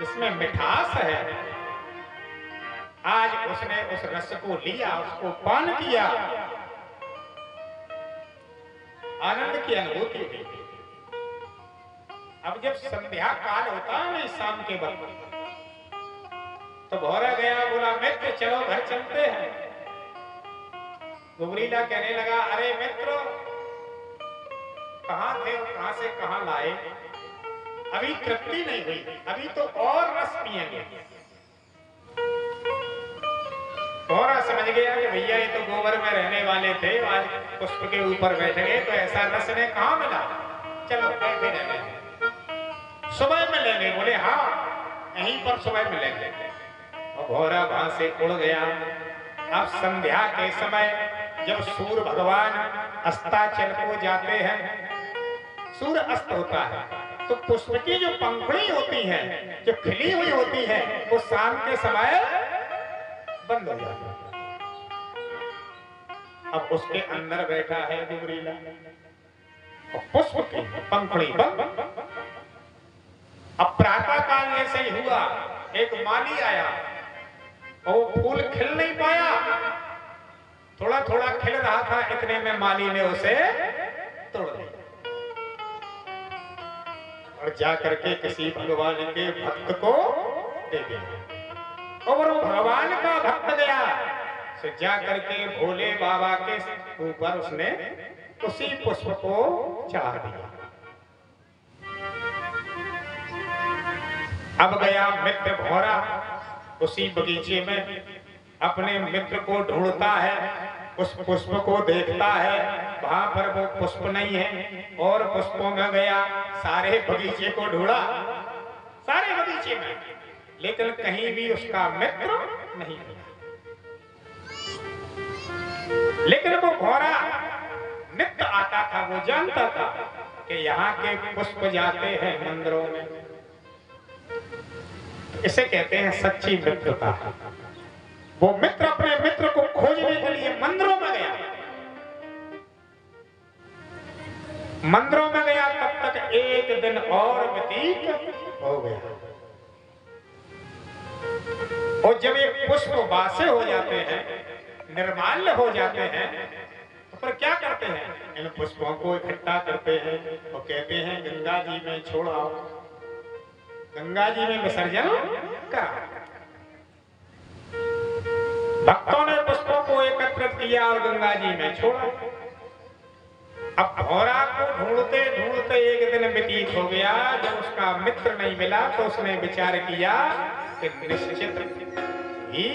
इसमें मिठास है। आज उसने उस रस को लिया, उसको पान किया, आनंद की अनुभूति हुई। अब जब संध्या काल होता है ना शाम के वक्त, तो भौरा गया, बोला मित्र चलो घर चलते हैं। गुबरीला कहने लगा, अरे मित्र कहां थे और कहां से कहां लाए, अभी तृप्ति नहीं हुई, अभी तो और रस पिएंगे। भौरा समझ गया कि भैया ये तो गोबर में रहने वाले थे, आज पुष्प के ऊपर बैठ गए तो ऐसा रस ने कहां मिला, चलो बैठे रहेंगे, सुबह मिलेंगे। बोले हाँ यहीं पर सुबह मिलेंगे। और भौरा वहां से उड़ गया। अब संध्या के समय जब सूर्य भगवान अस्ताचल को जाते हैं, सूर्य अस्त होता है, तो पुष्प की जो पंखुड़ी होती है, जो खिली हुई होती है, वो शाम के समय बंद हो जाती है। अब उसके अंदर बैठा है गुबरीला और पुष्प की पंखुड़ी बंद। अब प्रातः काल ऐसे ही हुआ, एक माली आया और वो फूल खिल नहीं पाया, थोड़ा थोड़ा खिल रहा था, इतने में माली ने उसे तोड़ दिया और जाकर के किसी भगवान के भक्त को दे दिया। और वो भगवान का भक्त गया तो जाकर के भोले बाबा के ऊपर उसने उसी पुष्प को चढ़ा दिया। अब गया मित्र भौरा उसी बगीचे में, अपने मित्र को ढूंढता है, उस पुष्प को देखता है, वहां पर वो पुष्प नहीं है, और पुष्पों में गया, सारे बगीचे को ढूंढा, सारे बगीचे में, लेकिन कहीं भी उसका मित्र नहीं मिला। लेकिन वो भौरा नित्य आता था, वो जानता था कि यहाँ के पुष्प जाते हैं मंदिरों में। इसे कहते हैं सच्ची मित्रता। वो मित्र अपने मित्र को खोजने के लिए मंदिरों में गया, मंदिरों में गया, तब तक एक दिन और व्यतीत हो गया। और जब ये पुष्प वासे हो जाते हैं, निर्माल्य हो जाते हैं, तो फिर क्या करते हैं, इन पुष्पों को इकट्ठा करते हैं और कहते हैं गंगा जी में छोड़ो, गंगा जी में विसर्जन करा। भक्तों ने पुष्पों को एकत्रित किया और गंगा जी में छोड़ा। अब भौरा को ढूंढते ढूंढते एक दिन व्यतीत हो गया। जब उसका मित्र नहीं मिला तो उसने विचार किया कि निश्चित ही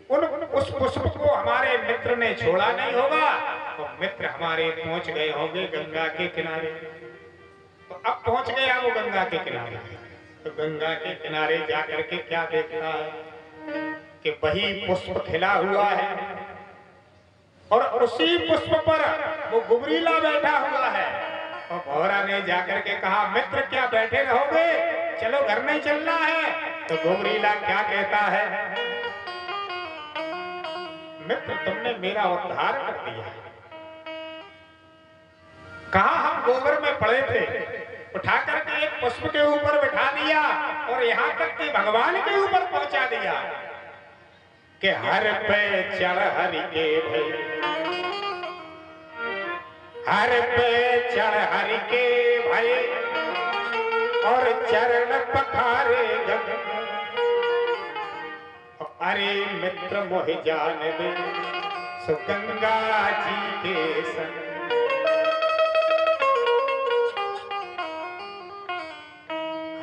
उस पुष्प को हमारे मित्र ने छोड़ा नहीं होगा, तो मित्र हमारे पहुंच गए होंगे गंगा के किनारे। तो अब पहुंच गया वो गंगा के किनारे, तो गंगा के किनारे जाकर के क्या देखता है कि वही पुष्प खिला हुआ है और उसी पुष्प पर वो गुबरीला बैठा हुआ है। और भौरा ने जाकर के कहा, मित्र क्या बैठे रहोगे, चलो घर नहीं चलना है। तो गुबरीला क्या कहता है, मित्र तुमने मेरा उद्धार कर दिया। कहा हम गोबर में पड़े थे, उठा करके एक पुष्प के ऊपर बिठा दिया और यहाँ तक कि भगवान के ऊपर पहुंचा दिया कि हर पे चढ़ हरि के भय, हर पे चढ़ हरि के भय और चरण पखारे गंगा। अरे मित्र मोहि जान दे सो गंगा जी के संग।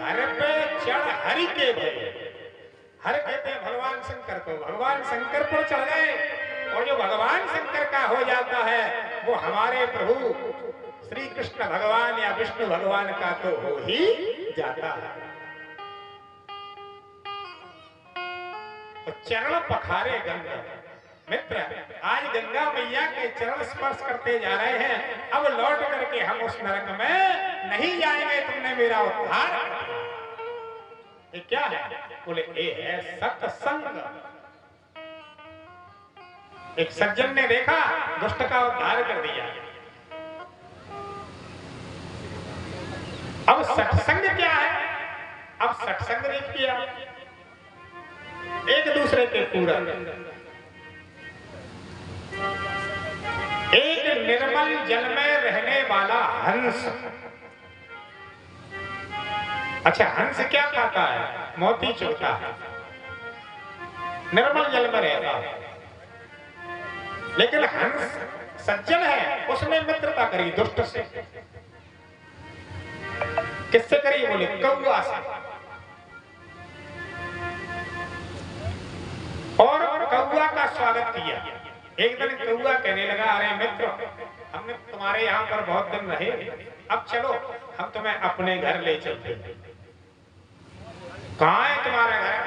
हर पे चढ़ हरि के भय, हर कहते हैं भगवान शंकर को, भगवान शंकर पर चढ़ गए और जो भगवान शंकर का हो जाता है वो हमारे प्रभु श्री कृष्ण भगवान या विष्णु भगवान का तो हो ही जाता है। तो चरण पखारे गंगा। मित्र आज गंगा मैया के चरण स्पर्श करते जा रहे हैं, अब लौट करके हम उस नरक में नहीं जाएंगे, तुमने मेरा उद्धार। ये क्या है, बोले ये है सत्संग। एक सज्जन ने देखा, दुष्ट का उद्धार कर दिया। अब सत्संग क्या है, अब सत्संग नहीं किया, एक दूसरे के पूरक, एक निर्मल जल में रहने वाला हंस। अच्छा, हंस क्या खाता है? मोती चुगता है, निर्मल जल में रहता है। लेकिन हंस सज्जन है, उसने मित्रता करी दुष्ट से। किससे करी? बोले कौआ से। और कौआ का स्वागत किया। एक दिन कौआ कहने लगा, अरे मित्र, हमने तुम्हारे यहाँ पर बहुत दिन रहे, अब चलो हम तुम्हें अपने घर ले चलते हैं। कहाँ है तुम्हारा घर?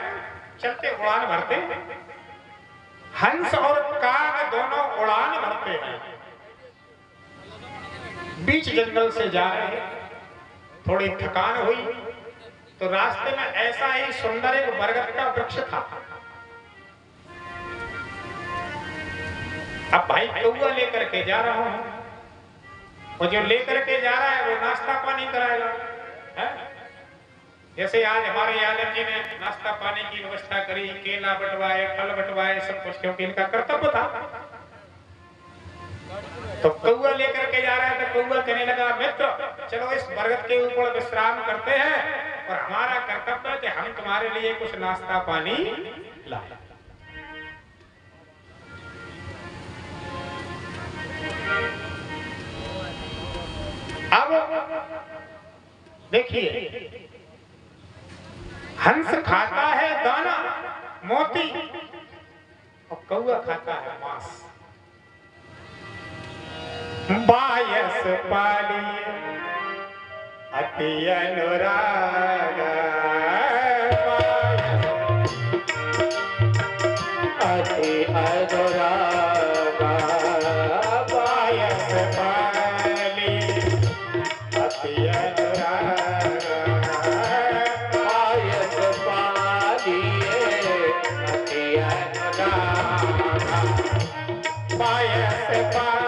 चलते उड़ान भरते। हंस और काग दोनों उड़ान भरते हैं, बीच जंगल से जा रहे। थोड़ी थकान हुई तो रास्ते में ऐसा ही सुंदर एक बरगद का वृक्ष था। अब भाई कौआ लेकर के जा रहा हूं, वो जो लेकर के जा रहा है वो नाश्ता पानी कराएगा, है? जैसे आज हमारे आलम जी ने नाश्ता पानी की व्यवस्था करी, केला बंटवाए, फल बंटवाए, सब कुछ, क्योंकि इनका कर्तव्य था। तो कौआ लेकर के जा रहा है तो कौआ कहने लगा, मित्र चलो इस बरगद के ऊपर विश्राम करते हैं और हमारा कर्तव्य है कि हम तुम्हारे लिए कुछ नाश्ता पानी लाए। अब देखिए, हंस खाता है दाना मोती और कौआ खाता है मांस। बायस पालिए अति अनुराग, अति अनुराग, बायस पालिए अति अनुराग, बायस पालिए अति अनुराग, बायस पालिए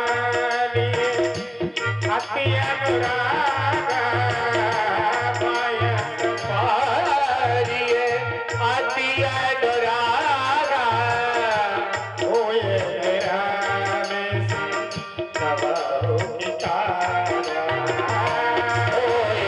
अति अनुराग, बायस पालिए अति अनुराग, होए राम से कबहु कितारा, होए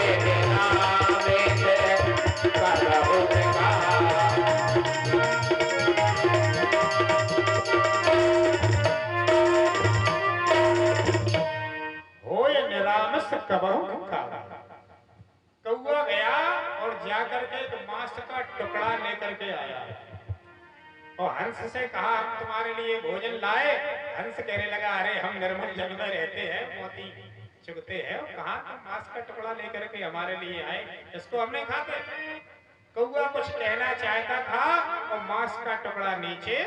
राम से कबहु कितारा। कौआ गया और जाकर के एक मांस का टुकड़ा लेकर के आया और हंस से कहा, हम तुम्हारे लिए भोजन लाए। हंस कहने लगा, अरे हम निर्मल जल में रहते हैं, मोती चुगते हैं, और कहा तुम मांस का टुकड़ा लेकर के हमारे लिए आए, इसको हम नहीं खाते। कौआ कुछ कहना चाहता था और मांस का टुकड़ा नीचे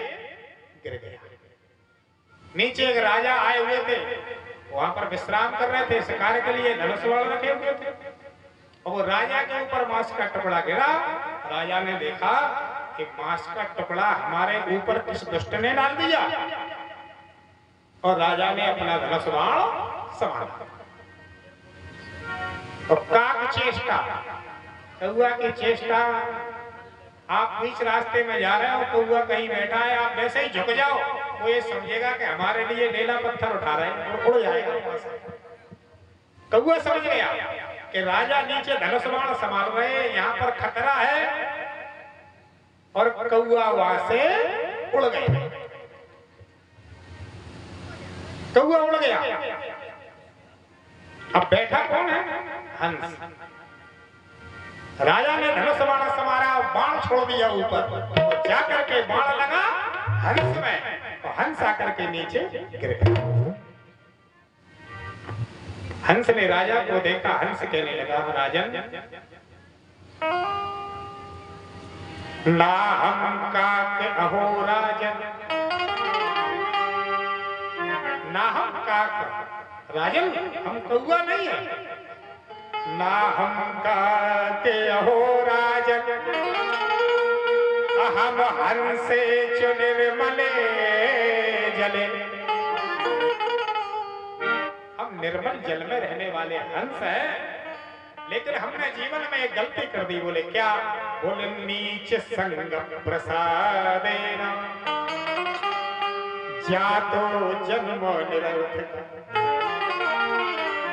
गिर गया। नीचे एक राजा आए हुए थे, वहां पर विश्राम कर रहे थे, शिकार के लिए धनुष बाण रखे हुए थे, और वो राजा के ऊपर मांस का टुकड़ा गिरा। राजा ने देखा कि मांस का टुकड़ा हमारे ऊपर किस दुष्ट ने डाल दिया, और राजा ने अपना धनुष बाण संभाला। और काक चेष्टा, कौआ की चेष्टा, आप बीच रास्ते में जा रहे हो, कौआ कहीं बैठा है, आप वैसे ही झुक जाओ, वो ये समझेगा कि हमारे लिए ढेला पत्थर उठा रहे हैं और उड़ जाएगा वहां से। कौआ समझ गया कि राजा नीचे धनुष बाण संभाल रहे हैं, यहाँ पर खतरा है, और कौआ वहां से उड़ गया। कौआ उड़ गया। अब बैठा कौन है? हंस। राजा ने धनुष बाण संभाला, बाण छोड़ दिया ऊपर, जाकर के बाण लगा हंस में, और हंस आकर के नीचे गिर गया। हंस ने राजा को देखा, हंस कहने लगा, राजन ना हम काक अहो राजन, ना हम काक राजन, हम कौआ नहीं है, ना हम काक अहो राजन, हम हंसे चु निर्मले जले, हम निर्मल जल में रहने वाले हंस हैं, लेकिन हमने जीवन में एक गलती कर दी। बोले क्या? बोले नीच संग प्रसादेना जातो जन्म निरर्थक।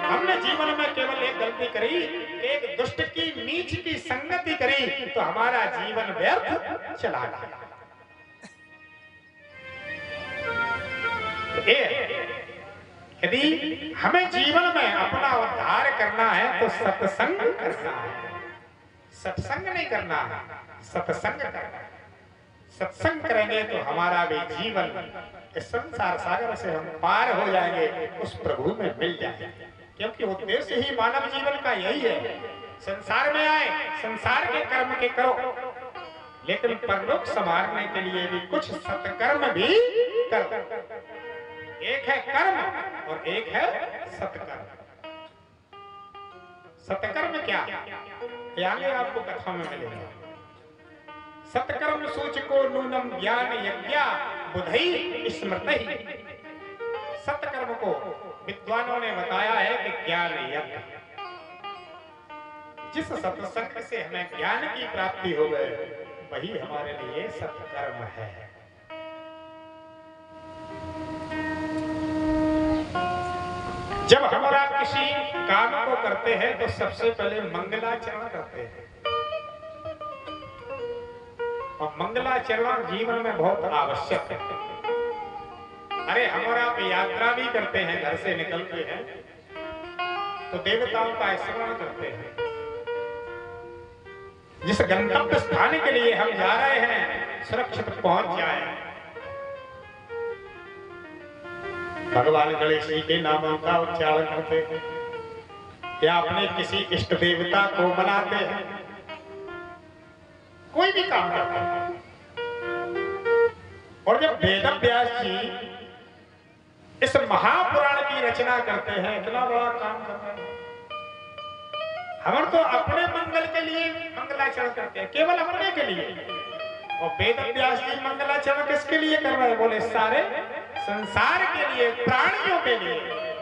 हमने जीवन में केवल एक गलती करी, एक दुष्ट की नीच की संगति करी, तो हमारा जीवन व्यर्थ चला गया। यदि हमें जीवन में अपना उद्धार करना है तो सत्संग करना है, सत्संग नहीं करना है, सत्संग करना है। सत्संग करेंगे तो हमारा भी जीवन इस संसार सागर से हम पार हो जाएंगे, उस प्रभु में मिल जाएंगे। क्योंकि उद्देश्य ही मानव जीवन का यही है। संसार में आए, संसार के कर्म के करो, लेकिन परलोक संवारने के लिए भी कुछ सत्कर्म भी करो। एक है कर्म और एक है सत्कर्म। सत्कर्म क्या? आगे आपको कथा में मिलेगा। सत्कर्म सूचको नूनम ज्ञान यज्ञा बुधई स्मृति। सत्कर्म को विद्वानों ने बताया है कि ज्ञान यज्ञ। जिस सत्संग से हमें ज्ञान की प्राप्ति हो गए, वही हमारे लिए सत्कर्म है। जब हमारा किसी काम को करते हैं तो सबसे पहले मंगलाचरण करते हैं, और मंगलाचरण जीवन में बहुत आवश्यक है। अरे हमारा यात्रा भी करते हैं, घर से निकलते हैं तो देवताओं का स्मरण करते हैं। जिस गंतव्य स्थान के लिए हम जा रहे हैं सुरक्षित पहुंच जाए, भगवान गणेश जी के नामों का उच्चारण करते हैं, या अपने किसी इष्ट देवता को मनाते हैं, कोई भी काम करते हैं। और जब वेद व्यास जी इस महापुराण की रचना करते हैं, इतना बड़ा काम करते हैं, हम तो अपने मंगल के लिए मंगलाचरण करते हैं, केवल अपने के लिए। और वेद व्यास जी मंगलाचरण किसके लिए कर रहे हैं? बोले सारे संसार के लिए, प्राणियों के लिए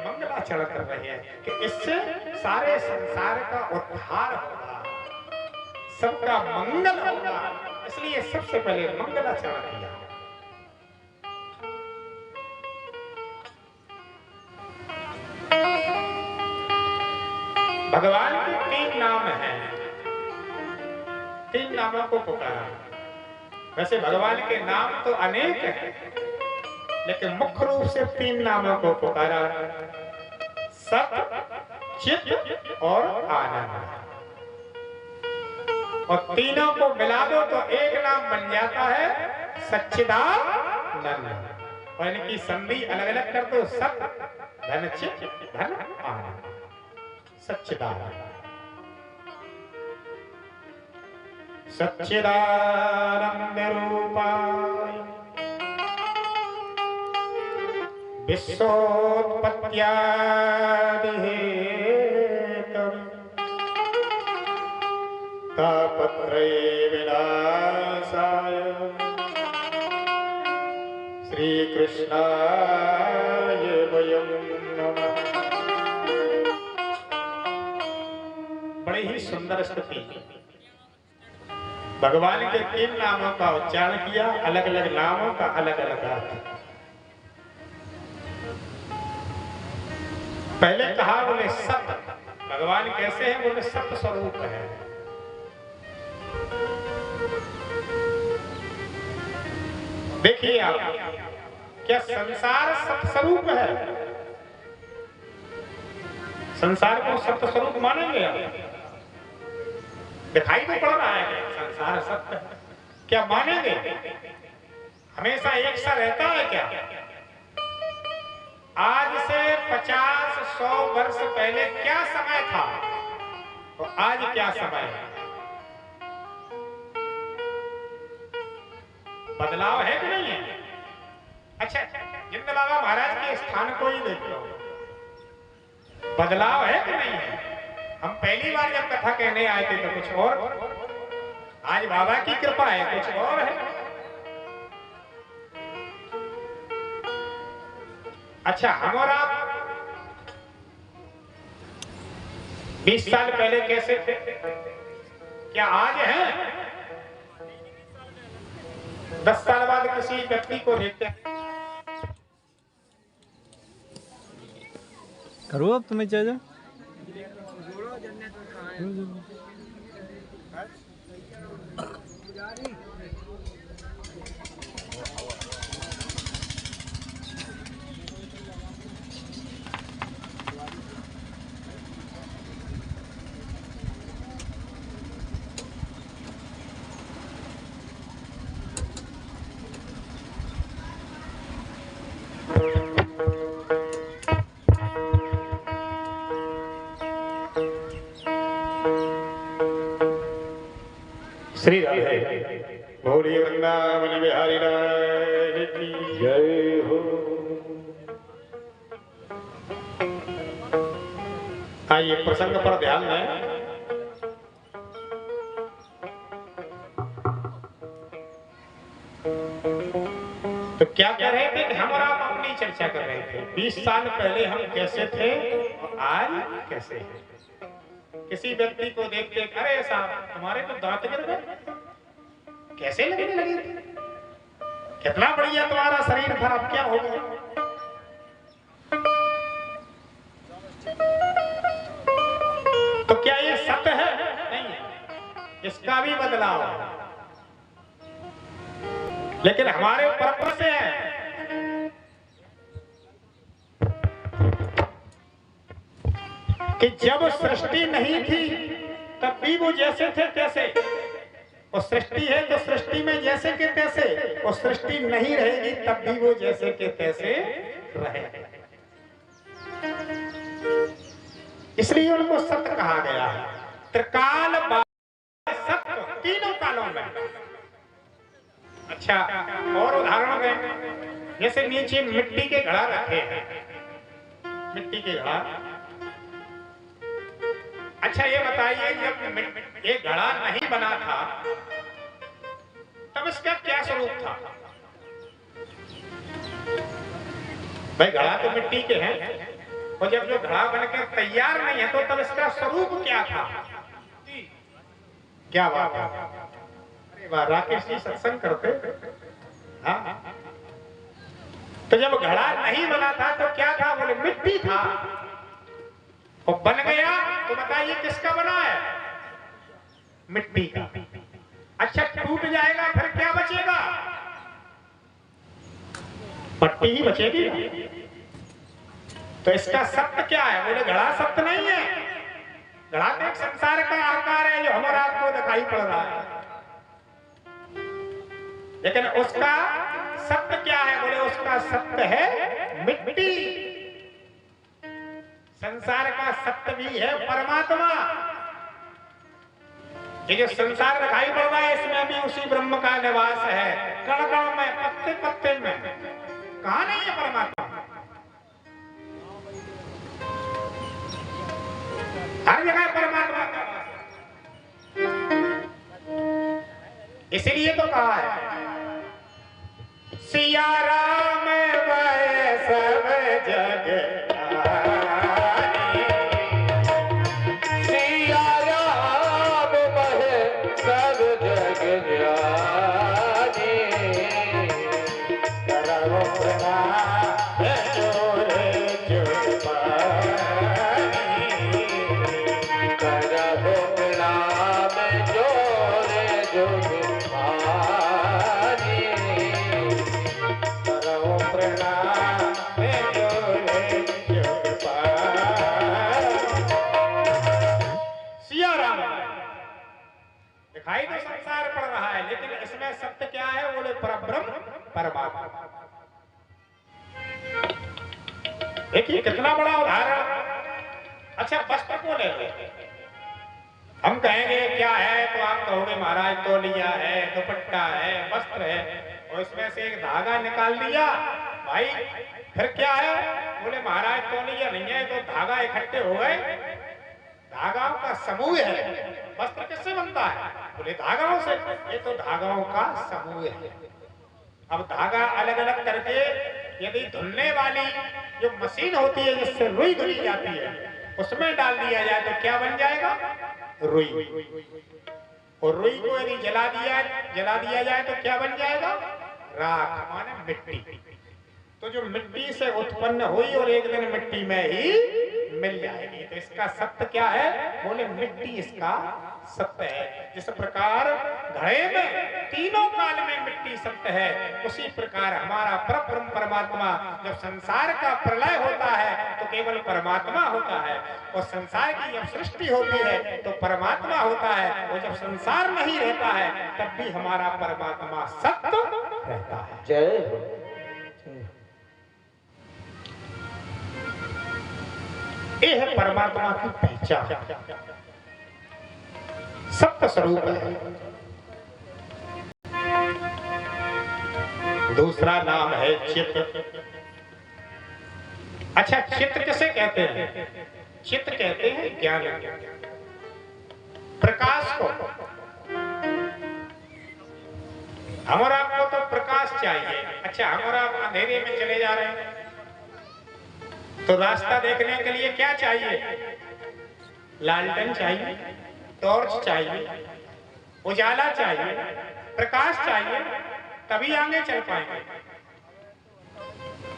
मंगलाचरण कर रहे हैं कि इससे सारे संसार का उद्धार होगा, सबका मंगल होगा। इसलिए सबसे पहले मंगलाचरण किया। भगवान के 3 नाम हैं, 3 नामों को पुकारा। वैसे भगवान के नाम तो अनेक हैं, लेकिन मुख्य रूप से 3 नामों को पुकारा, सत, चित और आनंद। और तीनों को मिला दो तो एक नाम बन जाता है सच्चिदानंद। और इनकी संधि अलग अलग कर दो, सत धन चित धन आनंद, सच्चिदानंद। सच्चिदानंद रूपाय विश्वोत्पत्त्यादि हेतवे तापत्रय विनाशाय श्री कृष्णाय वयं नमः। बड़ी ही सुंदर स्तुति। भगवान के 3 नामों का उच्चारण किया, अलग अलग नामों का अलग अलग अर्थ। पहले कहा बोले सत, भगवान कैसे हैं? बोले सत स्वरूप है। देखिए आप, क्या संसार सत स्वरूप है? संसार को सत्य स्वरूप मानेंगे आप? दिखाई तो पड़ रहा है संसार सत्य, क्या मानेंगे? हमेशा एक सा रहता है क्या? आज से 50-100 वर्ष पहले क्या समय था और आज क्या समय है? बदलाव है कि नहीं है? अच्छा, जिंद बाबा महाराज के स्थान को ही देख लो, बदलाव है कि नहीं है? हम पहली बार जब कथा कहने आए थे तो कुछ और, आज बाबा की कृपा है कुछ और है। अच्छा, हम और आप 20 साल पहले कैसे थे, क्या आज हैं? 10 साल बाद किसी व्यक्ति को देखते हैं। करो अब तुम्हें चाहिए श्री राधे बोलिए वृंदावन बिहारी लाल की जय हो। आइए प्रसंग पर ध्यान दें। तो क्या कह रहे थे कि हम और आप अपनी चर्चा कर रहे थे 20 साल पहले हम कैसे थे और आज कैसे हैं। किसी व्यक्ति को देखते अरे साहब तुम्हारे तो दांत गिर गए, कैसे लगने लगे, कितना बढ़िया तुम्हारा शरीर था, अब क्या हो गया। तो क्या ये सत्य है? नहीं, इसका भी बदलाव है, लेकिन हमारे ऊपर से है। कि जब सृष्टि नहीं थी तब भी वो जैसे थे तैसे, और सृष्टि है तो सृष्टि में जैसे के तैसे, और सृष्टि नहीं रहेगी तब भी वो जैसे के तैसे रहे। इसलिए उनको सत्य कहा गया है। त्रिकाल सत्य, तीनों कालों में। अच्छा और उदाहरण दें, जैसे नीचे मिट्टी के घड़ा रखे हैं, मिट्टी के घड़ा। अच्छा ये बताइए जब ये घड़ा नहीं बना था तब इसका क्या स्वरूप था? भाई घड़ा तो मिट्टी के हैं, और जब जो घड़ा बनकर तैयार नहीं है तो तब इसका स्वरूप क्या था? क्या बात है, अरे वाह राकेश जी सत्संग करते। हाँ तो जब घड़ा नहीं बना था तो क्या था? बोले मिट्टी था, और बन गया तो बताइए किसका बना है? मिट्टी का। अच्छा टूट जाएगा फिर क्या बचेगा? मट्टी ही बचेगी। तो इसका सत्य क्या है? बोले घड़ा सत्य नहीं है, घड़ा तो एक संसार का आकार है जो हमारा आपको दिखाई पड़ रहा है, लेकिन उसका सत्य क्या है? बोले उसका सत्य है मिट्टी। संसार का सत्य भी है परमात्मा। ये जो संसार दिखाई पड़ रहा है इसमें भी उसी ब्रह्म का निवास है, कण कण में, पत्ते पत्ते में। कहां नहीं है परमात्मा? हर जगह परमात्मा का वास। इसलिए तो कहा है सिया राम वै सब जग दिखाई तो संसार पड़ रहा है, लेकिन इसमें सत्य क्या है? बोले परब्रह्म परमात्मा। देखिए कितना बड़ा उदाहरण। अच्छा वस्त्र को ले लो, हम कहेंगे क्या है तो आप कहोगे महाराज तौलिया है, दुपट्टा है, वस्त्र है, और इसमें से एक धागा निकाल दिया। भाई फिर क्या है? बोले महाराज तौलिया नहीं है तो धागा इकट्ठे हो गए, धागाओं का समूह है। वस्त्र किससे बनता है? बोले धागाओं से। ये तो धागाओं का समूह है। अब धागा अलग अलग करके यदि धुलने वाली जो मशीन होती है जिससे रुई धुली जाती है, उसमें डाल दिया जाए तो क्या बन जाएगा? रुई। और रुई को यदि जला दिया जाए तो क्या बन जाएगा? राख, माने मिट्टी। तो जो मिट्टी से उत्पन्न हुई और एक दिन मिट्टी में ही मिल जाएगी। तो इसका सत्य क्या है? बोले मिट्टी इसका सत्य है। जिस प्रकार घड़े में तीनों काल में मिट्टी सत्य है, उसी प्रकार हमारा परब्रह्म परमात्मा जब संसार का प्रलय होता है तो केवल परमात्मा होता है, और संसार की जब सृष्टि होती है तो परमात्मा होता है, और जब संसार नहीं रहता है तब भी हमारा परमात्मा सत्य रहता है। जय ये है परमात्मा की पहचान, सत्य स्वरूप है। दूसरा नाम है चित्त। अच्छा, चित्त किसे कहते हैं? चित्त कहते हैं ज्ञान, प्रकाश को। हम और आपको तो प्रकाश चाहिए। अच्छा, हम और आप अंधेरे में चले जा रहे हैं तो रास्ता देखने के लिए क्या चाहिए? लालटेन चाहिए, टॉर्च चाहिए, उजाला चाहिए, प्रकाश चाहिए, तभी आगे चल पाएंगे।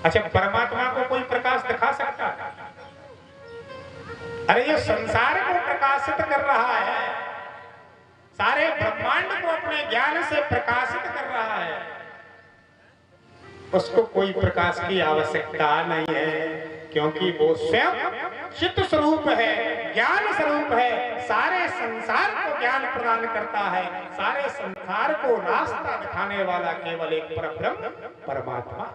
अच्छा, परमात्मा को कोई प्रकाश दिखा सकता है? अरे ये संसार को प्रकाशित कर रहा है, सारे ब्रह्मांड को अपने ज्ञान से प्रकाशित कर रहा है, उसको कोई प्रकाश की आवश्यकता नहीं है, क्योंकि वो स्वयं चित्त स्वरूप है, ज्ञान स्वरूप है। सारे संसार को ज्ञान प्रदान करता है, सारे संसार को रास्ता दिखाने वाला केवल एक परब्रह्म परमात्मा।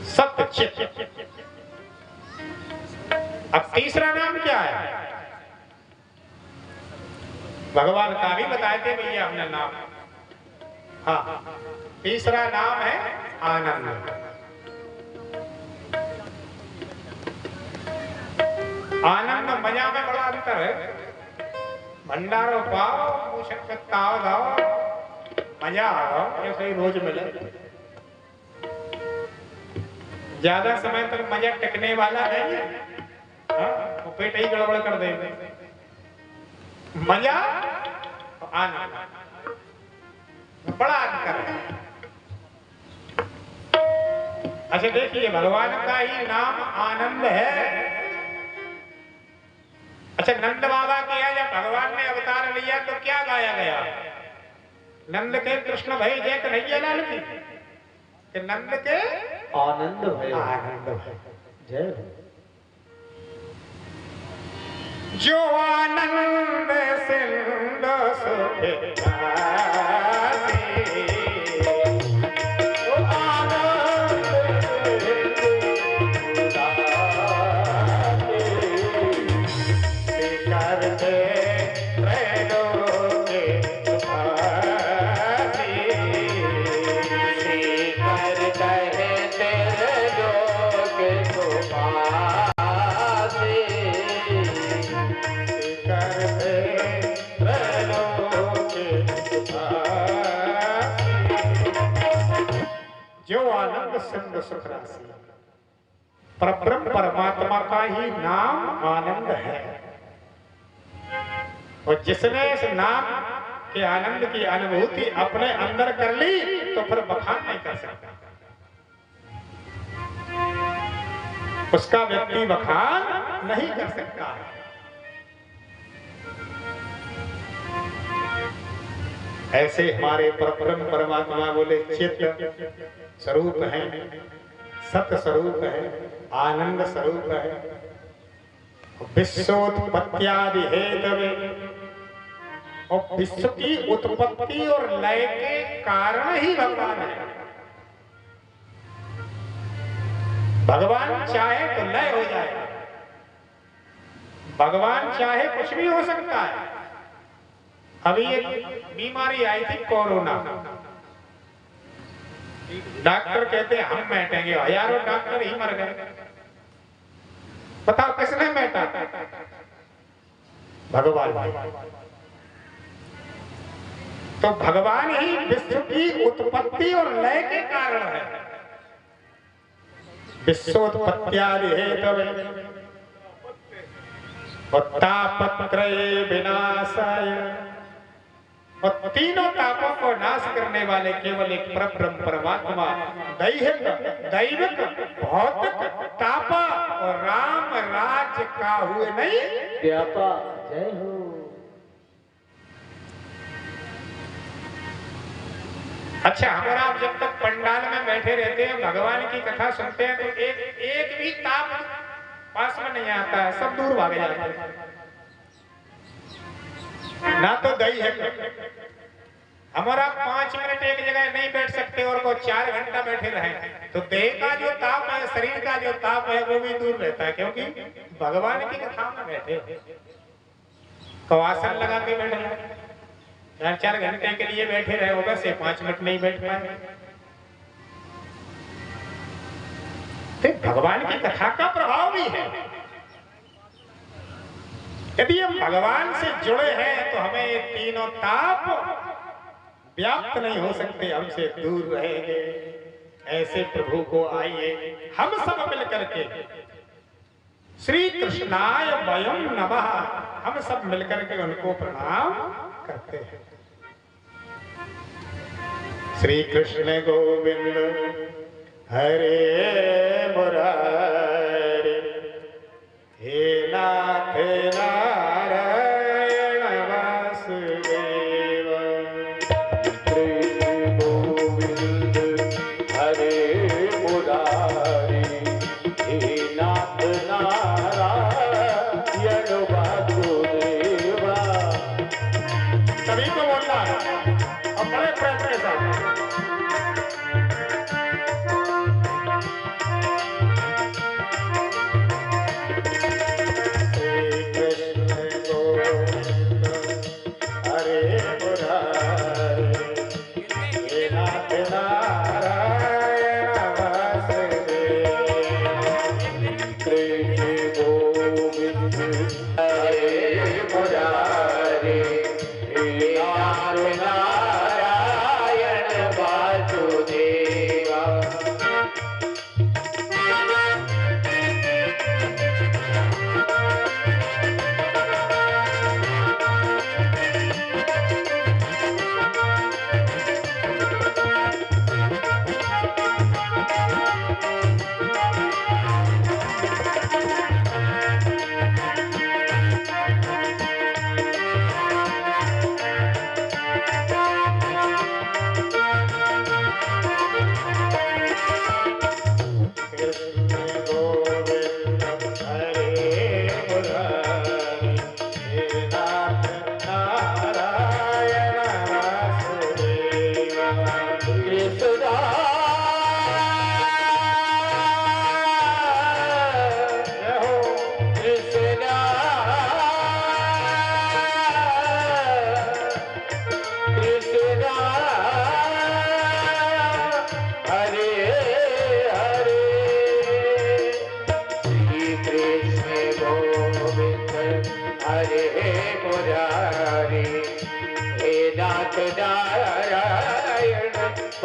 सत्य चित्त। अब तीसरा नाम क्या है? भगवान का भी बताए थे भैया हमने नाम। हाँ, तीसरा नाम है आनंद। आनंद मजा में बड़ा अंतर है। भंडारो पाओ, मुशक्कताओ गाओ, मजा आओ, ये सही रोज मिले। ज्यादा समय तक मजा टिकने वाला नहीं है, वो पेट ही गड़बड़ कर देंगे। मजा तो आनंद बड़ा अंतर है। अच्छा देखिए, भगवान का ही नाम आनंद है। अच्छा, नंद बाबा किया जब भगवान ने अवतार लिया तो क्या गाया गया? नंद के कृष्ण भई जय कन्हैया लाल की, कि नंद के आनंद भय। आनंद भय। जय जो आनंद सिंधु सुख सिंधु सुख राशि, परब्रह्म परमात्मा का ही नाम आनंद है। और जिसने इस नाम के आनंद की अनुभूति अपने अंदर कर ली तो फिर बखान नहीं कर सकता, उसका व्यक्ति बखान नहीं कर सकता। ऐसे हमारे परब्रह्म परमात्मा बोले चित्त स्वरूप है, सत्य स्वरूप है, आनंद स्वरूप है, विश्वोत्पत्त्यादि हेतवे, और विश्व की उत्पत्ति और लय के कारण ही भगवान है। भगवान चाहे तो लय हो जाए, भगवान चाहे कुछ भी हो सकता है। अभी एक बीमारी आई थी कोरोना, डॉक्टर कहते हम बैठेंगे, हजारों डॉक्टर ही मर गए। बताओ किसने बैठा? भगवान। तो भगवान ही विश्व की उत्पत्ति और लय के कारण है। विश्वोत्पत्त्यादि हेतवे तापत्रये विनाशाय, और तीनों तापों को नाश करने वाले केवल एक परब्रह्म परमात्मा दैहिक, दैविक, भौतिक तापा और राम राज्य का हुए नहीं व्यापा। जय हो। अच्छा, हमारा आप जब तक पंडाल में बैठे रहते हैं, भगवान की कथा सुनते हैं, तो एक भी ताप पास में नहीं आता है, सब दूर भाग जाते हैं। ना तो दही है, हमारा 5 मिनट एक जगह नहीं बैठ सकते और को 4 घंटा बैठे रहे, तो देह का जो ताप है, शरीर का जो ताप है, वो भी दूर रहता है, क्योंकि भगवान की कथा में बैठे। कवासन लगा के बैठ रहे, 4 घंटे के लिए बैठे रहे होगा, से 5 मिनट नहीं बैठ पाए। तो भगवान की कथा का प्रभाव भी है। यदि हम भगवान से जुड़े हैं तो हमें ये तीनों ताप व्याप्त नहीं हो सकते, हमसे दूर रहेंगे। ऐसे प्रभु को आइए हम सब मिलकर के श्री कृष्णाय वयं नमः, हम सब मिलकर के उनको प्रणाम करते हैं। श्री कृष्ण गोविंद हरे मुरारी, हे नाथ नारायण वासुदेव। कृष्ण गोविंद हरे मुरारी, हे नाथ नारायण वासुदेवा। सभी को बोलना है और बड़े प्रयत्न के साथ।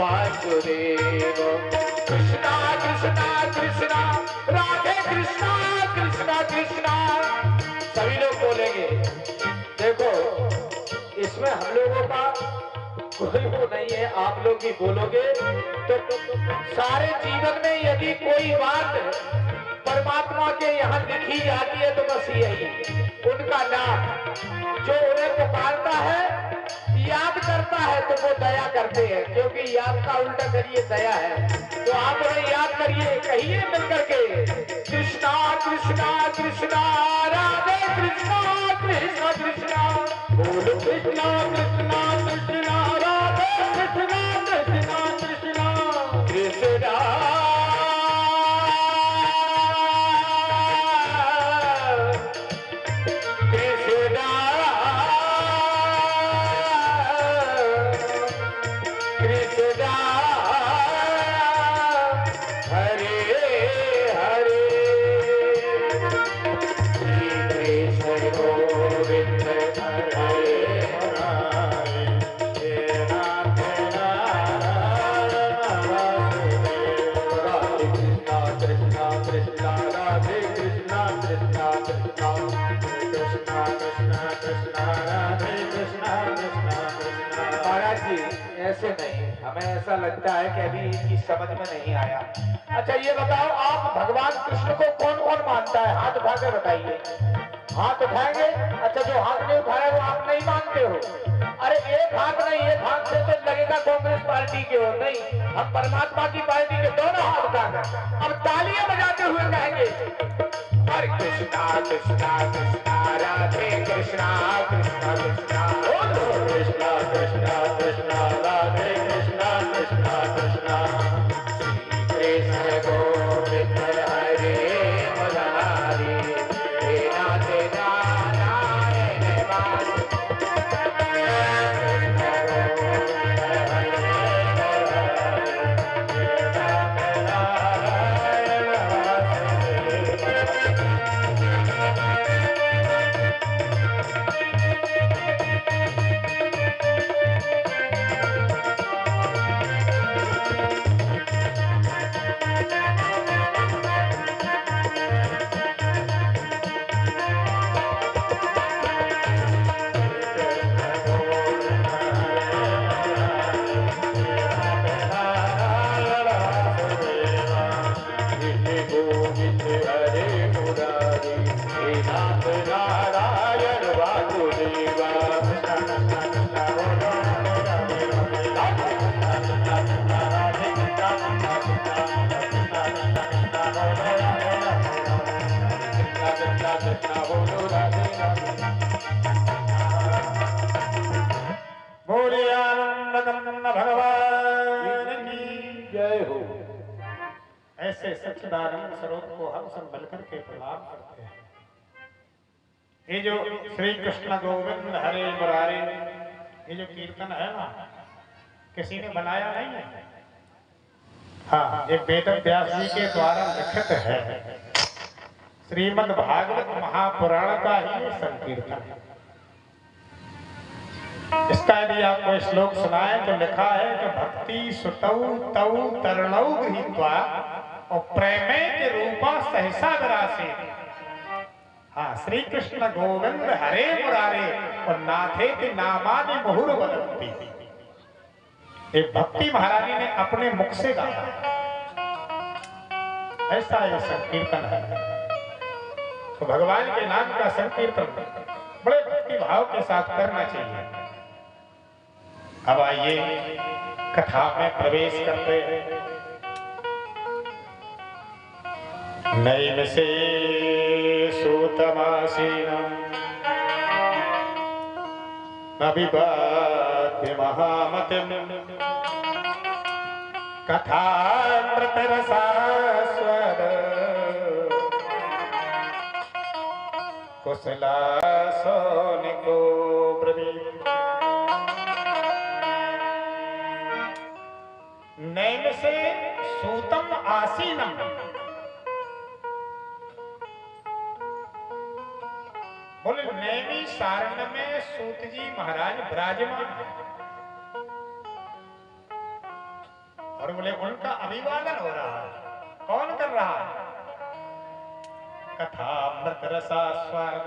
वासुदेव। कृष्णा कृष्णा कृष्णा राधे कृष्णा कृष्णा कृष्णा। सभी लोग बोलेंगे। देखो इसमें हम लोगों का कोई वो नहीं है, आप लोग भी बोलोगे तो सारे जीवन में यदि कोई बात परमात्मा के यहाँ लिखी जाती है तो बस यही उनका नाम, जो उन्हें पुकारता है याद करता है तो वो दया करते हैं, क्योंकि याद का उल्टा करिए दया है। तो आप उन्हें याद करिए, कहिए मिलकर के कृष्णा कृष्णा कृष्णा राधे कृष्णा कृष्णा कृष्णा। बोलो कृष्णा कृष्णा कृष्णा राधे कृष्णा कृष्णा कृष्णा कृष्णा। कृष्णा राधे कृष्णा कृष्णा कृष्णा। महाराज जी ऐसे नहीं, हमें ऐसा लगता है कि अभी इनकी समझ में नहीं आया। अच्छा ये बताओ, आप भगवान कृष्ण को कौन कौन मानता है? हाथ उठा के बताइए। हाथ उठाएंगे? अच्छा, जो हाथ नहीं उठाया वो आप नहीं मानते हो? अरे एक हाथ नहीं, एक हाथ से तो लगेगा कांग्रेस पार्टी के हो। नहीं, हम परमात्मा की पार्टी के दोनों हाथ उठाकर अब तालियां बजाते हुए कहेंगे हरे कृष्णा कृष्णा कृष्णा राधे कृष्णा कृष्णा कृष्णा कृष्णा कृष्णा कृष्णा राधे कृष्णा कृष्णा कृष्णा। कृष्ण गोविंद हरे मुरारी हे नाथ नारायण वासुदेव। भगवान की जय हो। ऐसे सच्चिदानंद स्वरूप को हम सब मिलकर के प्रणाम करते हैं। ये जो श्री कृष्ण गोविंद हरे मुरारी, ये जो कीर्तन है ना, किसी ने बनाया नहीं है। हाँ, ये वेद व्यास जी के द्वारा लिखित है। श्रीमद् भागवत महापुराण का ही ये संकीर्तन है। इसका यदि आपको श्लोक सुनाए तो लिखा है कि भक्ति सुतौ तौ तरणौ गृहीत्वा और प्रेमे के रूपा सहसा विरासे। हाँ, श्री कृष्ण गोविंद हरे मुरारे और नाथे के नामानि मुहुर वदन्ति। ये भक्ति महारानी ने अपने मुख से गाया, ऐसा ये संकीर्तन है। तो भगवान के नाम का संकीर्तन बड़े भक्ति भाव के साथ करना चाहिए। अब आइए कथा में प्रवेश करते हैं। नैम से सूतमासीनम् अभिवाद्य महामतिम् कथामृतरसास्वाद कुशलासोनिको ब्रवीत्। नैम से सूतम आसीनम, बोले नैमी सारण्य में सूत जी महाराज विराजमान है और बोले उनका अभिवादन हो रहा है। कौन कर रहा है? कथा अमृत रसास्वाद।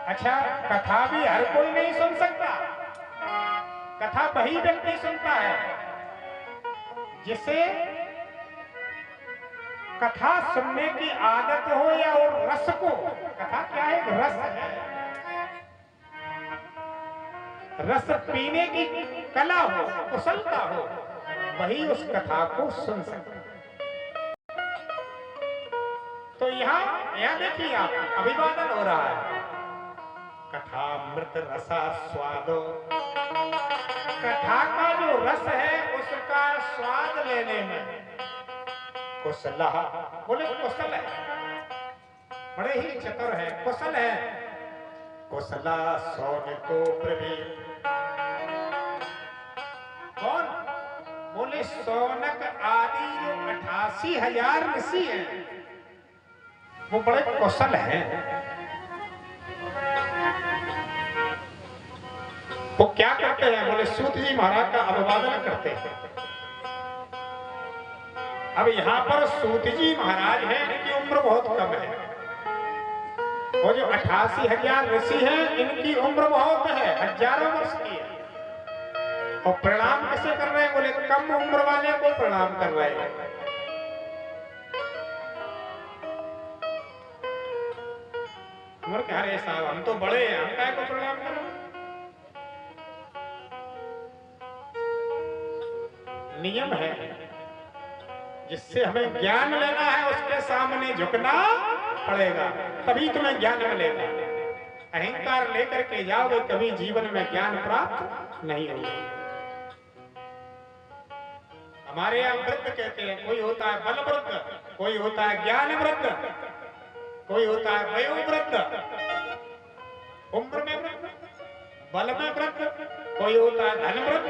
अच्छा, कथा भी हर कोई नहीं सुन सकता। कथा वही व्यक्ति सुनता है जिसे कथा सुनने की आदत हो या और रस को। कथा क्या है? रस है। रस पीने की कला हो, कुशलता हो, वही उस कथा को सुन सकता है। तो यहाँ देखिए आप, अभिवादन हो रहा है। कथा अमृत रसा स्वादो, कथा का जो रस है उसका स्वाद लेने में कुशला, बोले कुशल है, बड़े ही चतुर है, कुशल है। कुशला सौनिको प्रवीण। कौन? बोले सौनक आदि जो 88,000 ऋषि हैं वो बड़े कुशल हैं। वो क्या करते हैं? बोले सूत जी महाराज का अभिवादन करते हैं। अब यहाँ पर सूत जी महाराज हैं, इनकी उम्र बहुत कम है वो जो 88,000 ऋषि हैं, इनकी उम्र बहुत है, हजारों वर्ष की है। और प्रणाम किसे कर रहे हैं? बोले कम उम्र वाले को प्रणाम कर रहे हैं। उम्र क्या रे साहब, हम तो बड़े हैं, हम काय को प्रणाम करें? नियम है, जिससे हमें ज्ञान लेना है उसके सामने झुकना पड़ेगा, तभी तुम्हें ज्ञान मिलेगा। अहंकार लेकर के जाओगे, कभी जीवन में ज्ञान प्राप्त नहीं होगा। हमारे यहाँ वृद्ध कहते हैं, कोई होता है बल वृद्ध, कोई होता है ज्ञान वृद्ध, कोई होता है वयोवृद्ध, उम्र में वृद्ध, बल में वृद्ध, कोई होता है धन वृद्ध।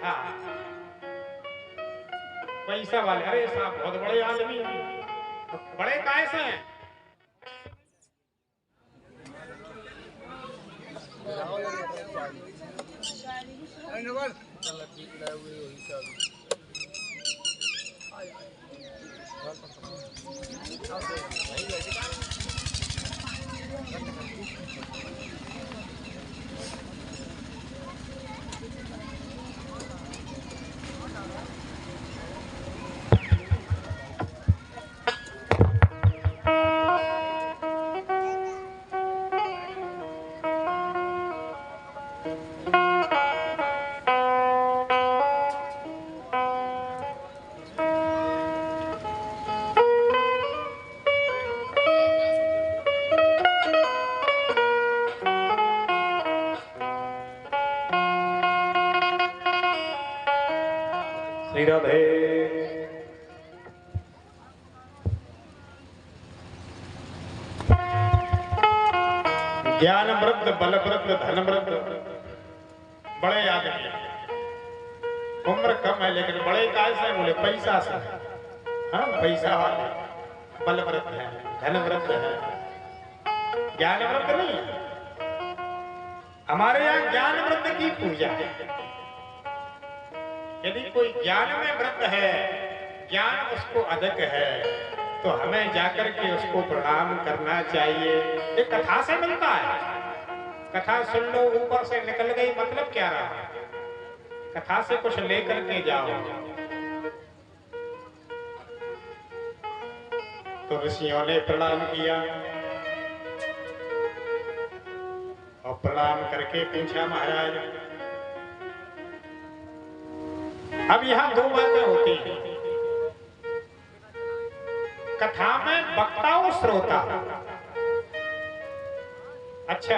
हाँ, पैसा वाले, अरे साहब बहुत बड़े आदमी हैं, बड़े कैसे हैं? श्री राधे। ज्ञान वृद्ध, बल वृद्ध, धन वृद्ध, बड़े आदमी, उम्र कम है लेकिन बड़े कैसे? बोले पैसा से। हाँ, पैसा वाले बल वृद्ध है, धन वृद्ध है, ज्ञान वृद्ध नहीं है। हमारे यहाँ ज्ञान वृद्ध की पूजा है। यदि कोई ज्ञान में वृद्ध है, ज्ञान उसको अधिक है, तो हमें जाकर के उसको प्रणाम करना चाहिए। ये कथा से मिलता है। कथा सुन लो, ऊपर से निकल गई, मतलब क्या रहा? कथा से कुछ लेकर के जाओ। तो ऋषियों ने प्रणाम किया और प्रणाम करके पूछा, महाराज अब यहां दो बातें होती हैं कथा में, वक्ता और श्रोता। अच्छा,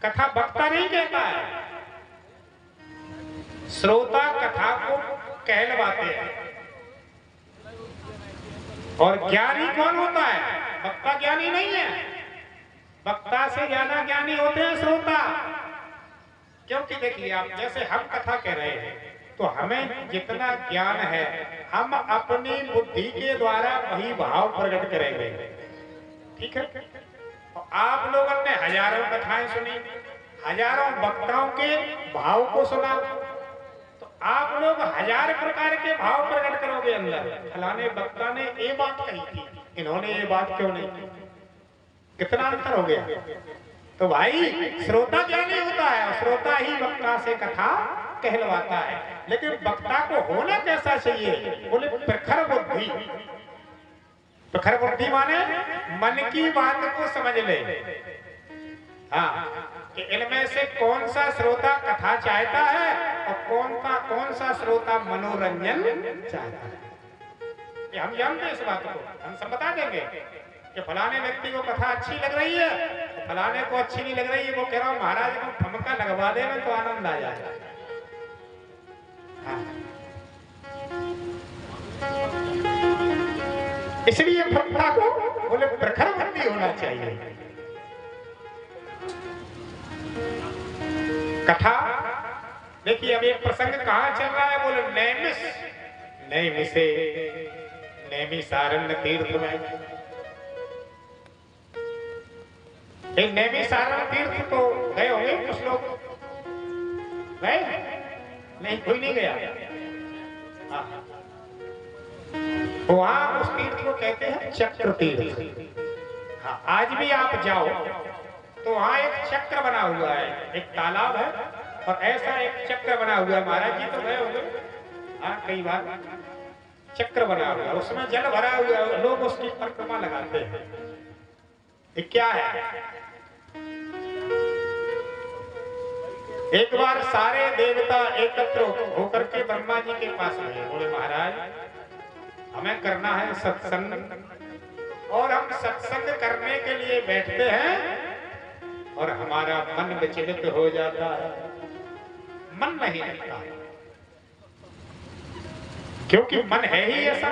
कथा वक्ता नहीं कहता है, श्रोता कथा को कहलवाते हैं। और ज्ञानी कौन होता है? वक्ता ज्ञानी नहीं है, वक्ता से ज्यादा ज्ञानी होते हैं श्रोता। क्योंकि देखिए आप, जैसे हम कथा कह रहे हैं तो हमें जितना ज्ञान है हम अपनी बुद्धि के द्वारा वही भाव प्रकट करेंगे, ठीक है? तो आप लोगों ने हजारों कथाएं सुनी, हजारों वक्ताओं के भाव को सुना, तो आप लोग हजार प्रकार के भाव प्रकट करोगे अंदर। फलाने वक्ता ने ये बात कही थी, इन्होंने ये बात क्यों नहीं की? कितना अंतर हो गया। तो भाई श्रोता ज्ञानी होता है और श्रोता ही वक्ता से कथा कहलवाता है। लेकिन वक्ता को होना कैसा चाहिए? बोले प्रखर बुद्धि। प्रखर बुद्धि माने मन की बात को समझ ले। हाँ, कि इनमें से कौन सा श्रोता कथा चाहता है और कौन सा श्रोता मनोरंजन चाहता है। ये हम जानते हैं इस बात को, हम सब बता देंगे कि फलाने व्यक्ति को कथा अच्छी लग रही है, फलाने को अच्छी नहीं लग रही है। वो कह रहा हूं महाराज को ठमका लगवा देना तो आनंद आ जाए। हाँ। इसलिए वक्ता को बोले प्रखर बुद्धि होना चाहिए। कथा देखिए, अब एक प्रसंग कहाँ चल रहा है? बोले नैमिषे नैमिषारण्य तीर्थ में। नैमिषारण्य तीर्थ तो गए होंगे कुछ लोग, गए नहीं? कोई नहीं गया। वहां उस तीर्थ को कहते हैं चक्र तीर्थ। हाँ, आज भी आप जाओ तो वहाँ एक चक्र बना हुआ है, एक तालाब है और ऐसा एक चक्र बना हुआ है। महाराज जी तो गए होंगे हाँ कई बार। चक्र बना हुआ है, उसमें जल भरा हुआ है, लोग उसकी परिक्रमा लगाते हैं। ये क्या है? एक बार सारे देवता एकत्र होकर के ब्रह्मा जी के पास गए, बोले महाराज हमें करना है सत्संग और हम सत्संग करने के लिए बैठते हैं और हमारा मन विचलित हो जाता है, मन नहीं लगता है। क्योंकि मन है ही ऐसा,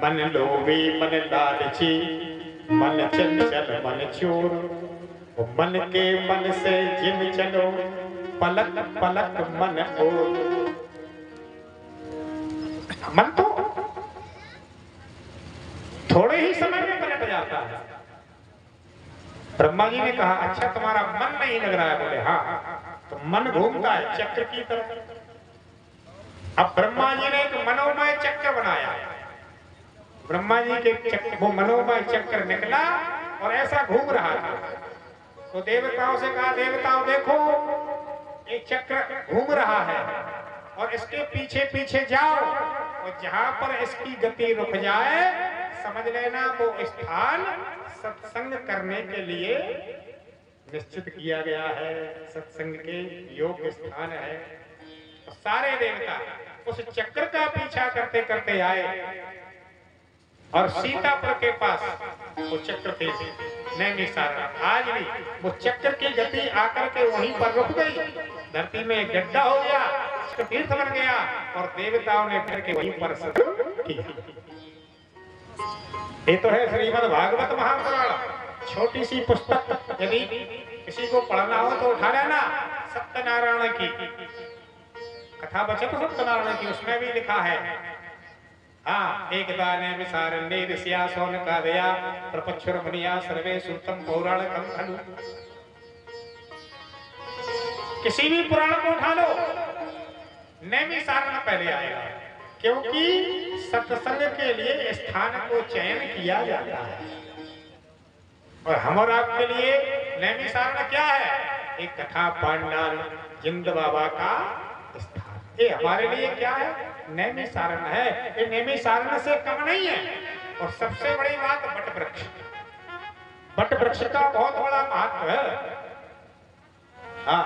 मन लोभी मन लालची मन चंचल मन चोर, मन के मन से जिन चलो पलक पलक मन हो। मन तो थोड़े ही समय में पलट जाता है। ब्रह्मा जी ने कहा अच्छा तुम्हारा मन नहीं लग रहा है? बोले हाँ। तो मन घूमता है चक्र की तरफ। अब ब्रह्मा जी ने एक मनोमय चक्र बनाया। ब्रह्मा जी के चक्र, वो मनोमय चक्र निकला और ऐसा घूम रहा था। तो देवताओं से कहा देवताओं देखो ये चक्र घूम रहा है और इसके पीछे पीछे जाओ और जहां पर इसकी गति रुक जाए समझ लेना वो स्थान सत्संग करने के लिए निश्चित किया गया है, सत्संग के योग्य स्थान है। तो सारे देवता उस चक्र का पीछा करते करते आए और सीतापुर के पास वो चक्र थे नैमिषारण्य। आज भी वो चक्र की गति आकर के वहीं पर रुक गई, धरती में एक गड्ढा हो गया, तीर्थ बन गया और देवताओं ने फिर के वहीं पर किया। ये तो है श्रीमद् भागवत महापुराण, छोटी सी पुस्तक, यदि किसी को पढ़ना हो तो उठा लेना। सत्यनारायण की कथा बचत सत्यनारायण की, उसमें भी लिखा है हाँ एक दाने विसारण्ये ऋषिया सौनका दया प्रपक्षुर मुनिया सर्वे सूतम पौराणिकम खलु। किसी भी पुराण को उठा लो नैमिषारण्य पहले आएगा, क्योंकि सत्संग के लिए स्थान को चयन किया जाता है। और हम और आपके लिए नैमिषारण्य क्या है? एक कथा पांडाल जिंद बाबा का स्थान। ये हमारे लिए क्या है? नैमिषारण्य है। ये नैमिषारण्य से कम नहीं है। और सबसे बड़ी बात बट वृक्ष, बट वृक्ष का बहुत बड़ा महत्व है। हाँ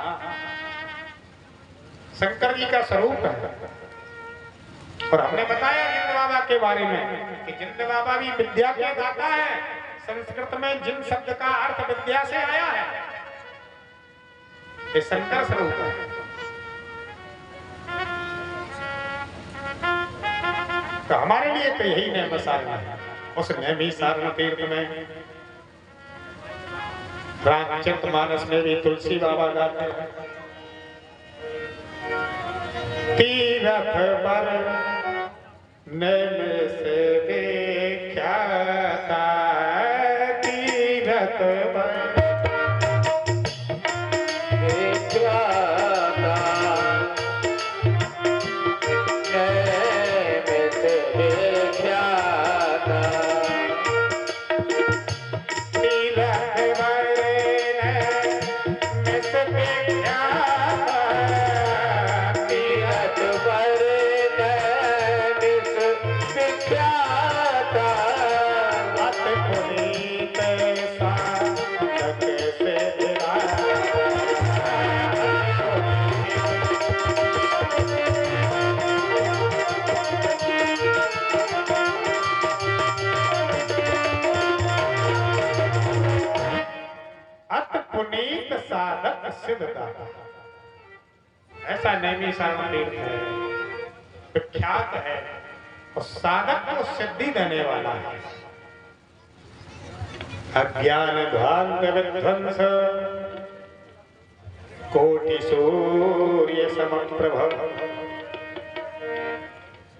शंकर जी का स्वरूप है। और हमने बताया जिंद बाबा के बारे में कि जिंद बाबा भी विद्या के दाता है। संस्कृत में जिन शब्द का अर्थ विद्या से आया है, ये शंकर स्वरूप है। तो हमारे लिए तो यही नैमिषारण्य है। उस नैमिषारण्य तीर्थ में रामचरितमानस में भी तुलसी बाबा गाते हैं तीरथ पर नैमिष से विख्याता तीरथ पर ऐसा नैमिषारण्य तीर्थ है, विख्यात है और साधक को सिद्धि देने वाला है। अज्ञान ध्वांत विध्वंस कोटि सूर्य समप्रभ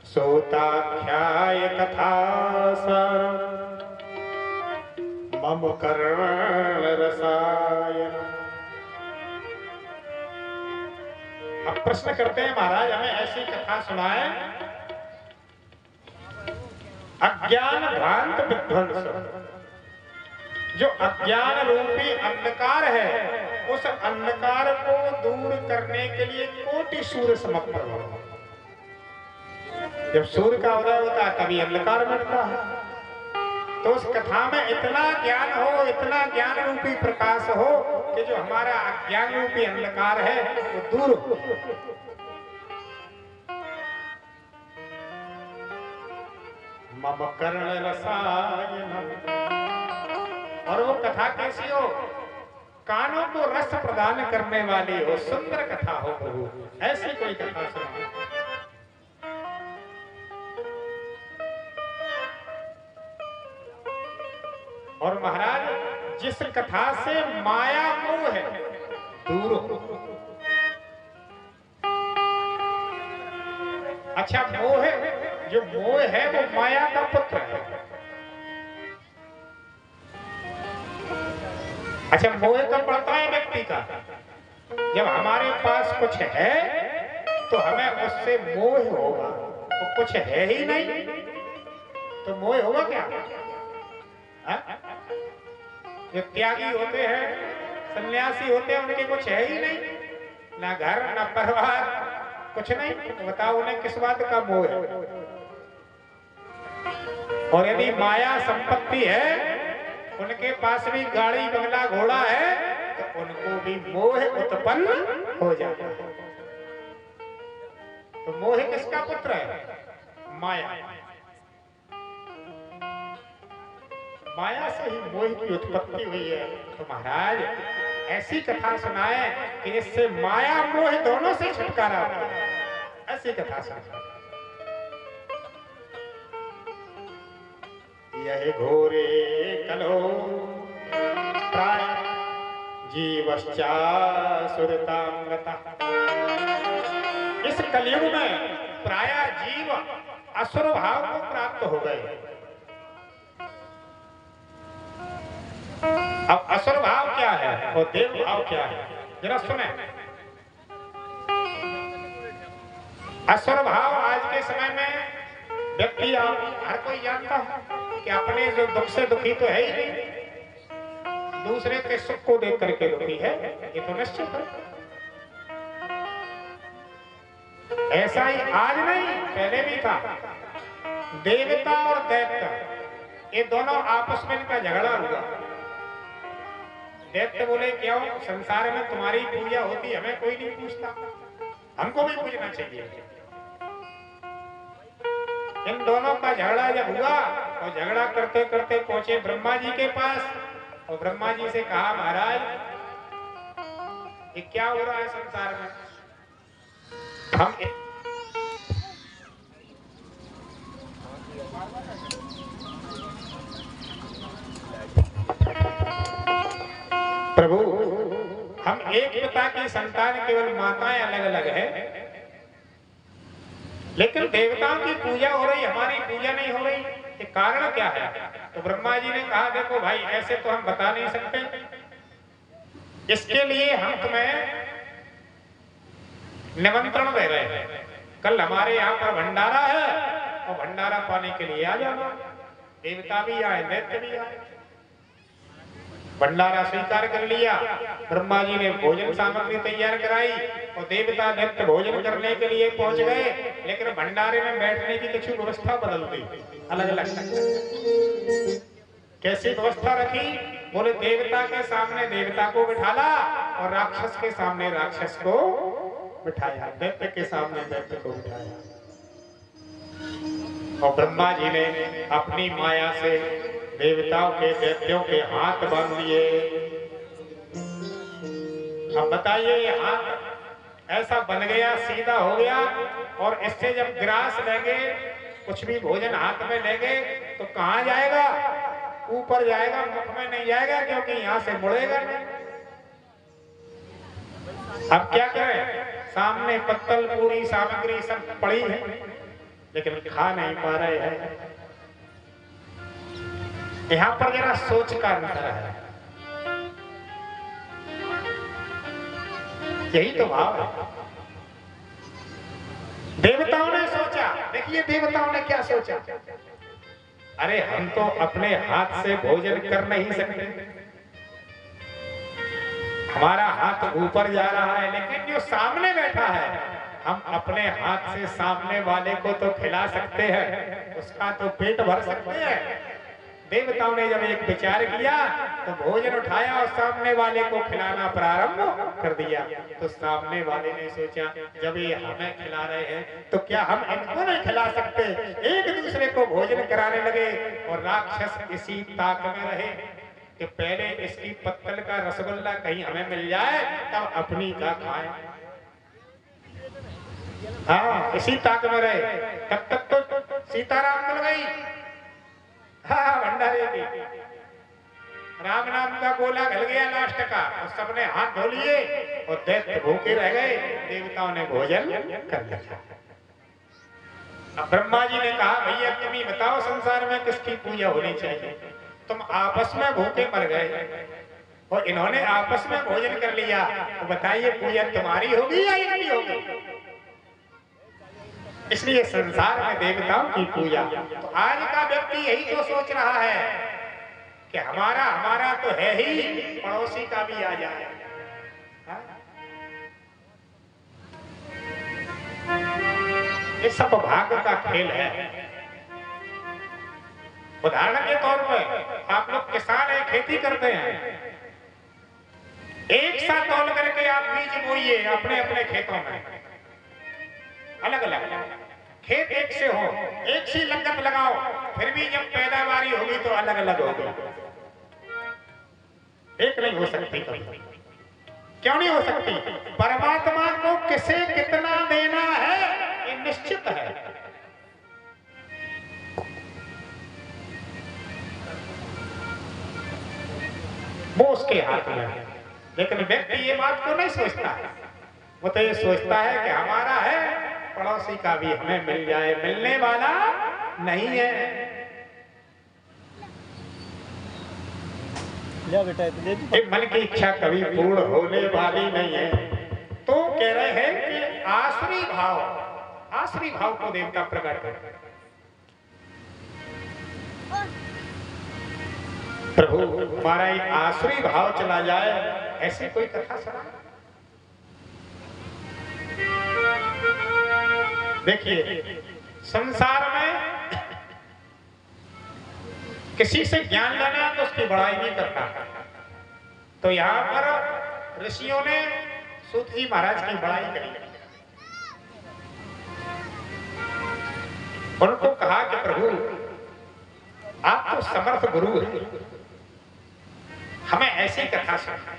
सोताख्याय कथा मम कर्ण रसायन। अब प्रश्न करते हैं महाराज हमें ऐसी कथा सुनाए अज्ञान भ्रांत विध्वंस जो अज्ञान रूपी अंधकार है, उस अंधकार को दूर करने के लिए कोटि सूर्य समर्पण हो। जब सूर्य का उदय होता है तभी अंधकार मिटता है। तो उस कथा में इतना ज्ञान हो, इतना ज्ञान रूपी प्रकाश हो कि जो हमारा अज्ञान रूपी अंधकार है वो दूर हो। मम कर्ण रसायनम, और वो कथा कैसी हो? कानों को रस प्रदान करने वाली हो, सुंदर कथा हो प्रभु, ऐसी कोई कथा सुनाओ। और महाराज जिस कथा से माया मोह है दूर हो। अच्छा, मोह, जो मोह है वो माया का पुत्र है। अच्छा, मोह कब बढ़ता है व्यक्ति का? जब हमारे पास कुछ है तो हमें उससे मोह होगा, तो कुछ है ही नहीं तो मोह होगा क्या? जो त्यागी होते हैं, सन्यासी होते हैं, उनके कुछ है ही नहीं, ना घर ना परिवार, कुछ नहीं, तो बताओ उन्हें किस बात का मोह है? और यदि माया संपत्ति है, उनके पास भी गाड़ी बंगला घोड़ा है, तो उनको भी मोह उत्पन्न हो जाता है। तो मोह किसका पुत्र है? माया। माया से ही मोह की उत्पत्ति हुई है। तो महाराज ऐसी कथा सुनाए कि इससे माया मोह दोनों से छुटकारा हो, ऐसी कथा सुनाए। यह घोरे कलो प्राय जीवश्चा सुरतांगता। इस कलयुग में प्राय जीव असुर भाव को प्राप्त हो गए। अब असुर भाव क्या है और देव भाव क्या है, जरा सुने। असुर भाव आज के समय में व्यक्ति, हर कोई जानता है कि अपने जो दुख से दुखी तो है ही नहीं, दूसरे के सुख को देख करके दुखी है, ये तो निश्चित है। ऐसा ही आज नहीं, पहले भी था। देवता और दैत्य, ये दोनों आपस में इनका झगड़ा हुआ। दैत्य बोले क्यों संसार में तुम्हारी पूजा होती, हमें कोई नहीं पूछता, हमको भी पूजना चाहिए। इन दोनों का झगड़ा जब हुआ और झगड़ा करते करते पहुंचे ब्रह्मा जी के पास, और ब्रह्मा जी से कहा महाराज ये क्या हो रहा है संसार में? हम प्रभु, हम एक पिता की संतान, केवल माताएं अलग अलग है, लेकिन देवताओं की पूजा हो रही, हमारी पूजा नहीं हो रही, ये कारण क्या है? तो ब्रह्मा जी ने कहा देखो भाई, ऐसे तो हम बता नहीं सकते, इसके लिए हम तुम्हें निमंत्रण दे रहे हैं। कल हमारे यहाँ पर भंडारा है और भंडारा पाने के लिए आ जाना। देवता भी आए, दैत्य भी आए। भंडारा स्वीकार कर लिया। ब्रह्मा जी ने भोजन सामग्री तैयार कराई और देवता दैत्य भोजन करने के लिए पहुंच गए, लेकिन भंडारे में बैठने की कुछ व्यवस्था बदल दी, अलग अलग। कैसी व्यवस्था रखी? बोले देवता के सामने देवता को बिठाला और राक्षस के सामने राक्षस को बिठाया, दैत्य के सामने दैत्य को बिठाया। और ब्रह्मा जी ने अपनी माया से देवताओं के दैत्यों के हाथ बांध लिए। अब बताइए, ये हाथ ऐसा बन गया, सीधा हो गया, और इससे जब ग्रास लेंगे, कुछ भी भोजन हाथ में लेंगे तो कहाँ जाएगा? ऊपर जाएगा, मुख में नहीं जाएगा, क्योंकि यहाँ से मुड़ेगा नहीं। अब क्या करें? सामने पत्तल पूरी सामग्री सब पड़ी है, लेकिन खा नहीं पा रहे हैं। यहाँ पर जरा सोच का अंतर है, यही तो भाव है। देवताओं ने सोचा, देखिए देवताओं ने क्या सोचा। अरे हम तो अपने हाथ से भोजन कर नहीं सकते, हमारा हाथ ऊपर जा रहा है, लेकिन जो सामने बैठा है हम अपने हाथ से सामने वाले को तो खिला सकते हैं, उसका तो पेट भर सकते हैं। देवताओं ने जब एक विचार किया तो भोजन उठाया और सामने वाले को खिलाना प्रारंभ कर दिया। तो सामने वाले ने सोचा जब ये हमें खिला रहे हैं तो क्या हम इनको नहीं खिला सकते। एक दूसरे को भोजन कराने लगे और राक्षस इसी ताक में रहे कि पहले इसकी पत्तल का रसगुल्ला कहीं हमें मिल जाए तब अपनी का खाएं। हाँ, इसी ताक में रहे। तब तक तो सीताराम मिल गई। हाँ, भंडारे की राम नाम का गोला गल गया लास्ट का, और सबने हाथ धो लिए और दैत्य भूखे रह गए। देवताओं ने भोजन कर लिया। अब ब्रह्मा जी ने कहा भैया तुम ही बताओ संसार में किसकी पूजा होनी चाहिए। तुम आपस में भूखे मर गए और इन्होंने आपस में भोजन कर लिया, तो बताइए पूजा तुम्हारी होगी या इनकी होगी। इसलिए संसार में देवताओं की पूजा। तो आज का व्यक्ति यही तो सोच रहा है कि हमारा तो है ही, पड़ोसी का भी आ जाए। ये सब भाग्य का खेल है। उदाहरण के तौर पर आप लोग किसान हैं, खेती करते हैं, एक साथ तौल करके आप बीज बोइए अपने अपने खेतों में, अलग अलग खेत एक से हो, एक सी लागत लगाओ, फिर भी जब पैदावारी होगी तो अलग अलग होगी, एक नहीं हो सकती कभी। क्यों नहीं हो सकती? परमात्मा को किसे कितना देना है ये निश्चित है। वो उसके हाथ में है। लेकिन व्यक्ति ये बात को नहीं सोचता, वो तो ये सोचता है कि हमारा है, पड़ोसी का भी हमें मिल जाए, मिलने वाला नहीं है। एक मन की इच्छा कभी पूर्ण होने वाली नहीं है। तो कह रहे हैं कि आसुरी भाव को देवता प्रकट करते हैं। प्रभु हमारा एक आसुरी भाव चला जाए, ऐसी कोई कथा सुना। देखिए संसार में किसी से ज्ञान लेना तो उसकी बड़ाई भी करना है। तो यहाँ पर ऋषियों ने सूत जी महाराज की बड़ाई करी, उनको कहा कि प्रभु आप तो समर्थ गुरु हैं, हमें ऐसी कथा सुना।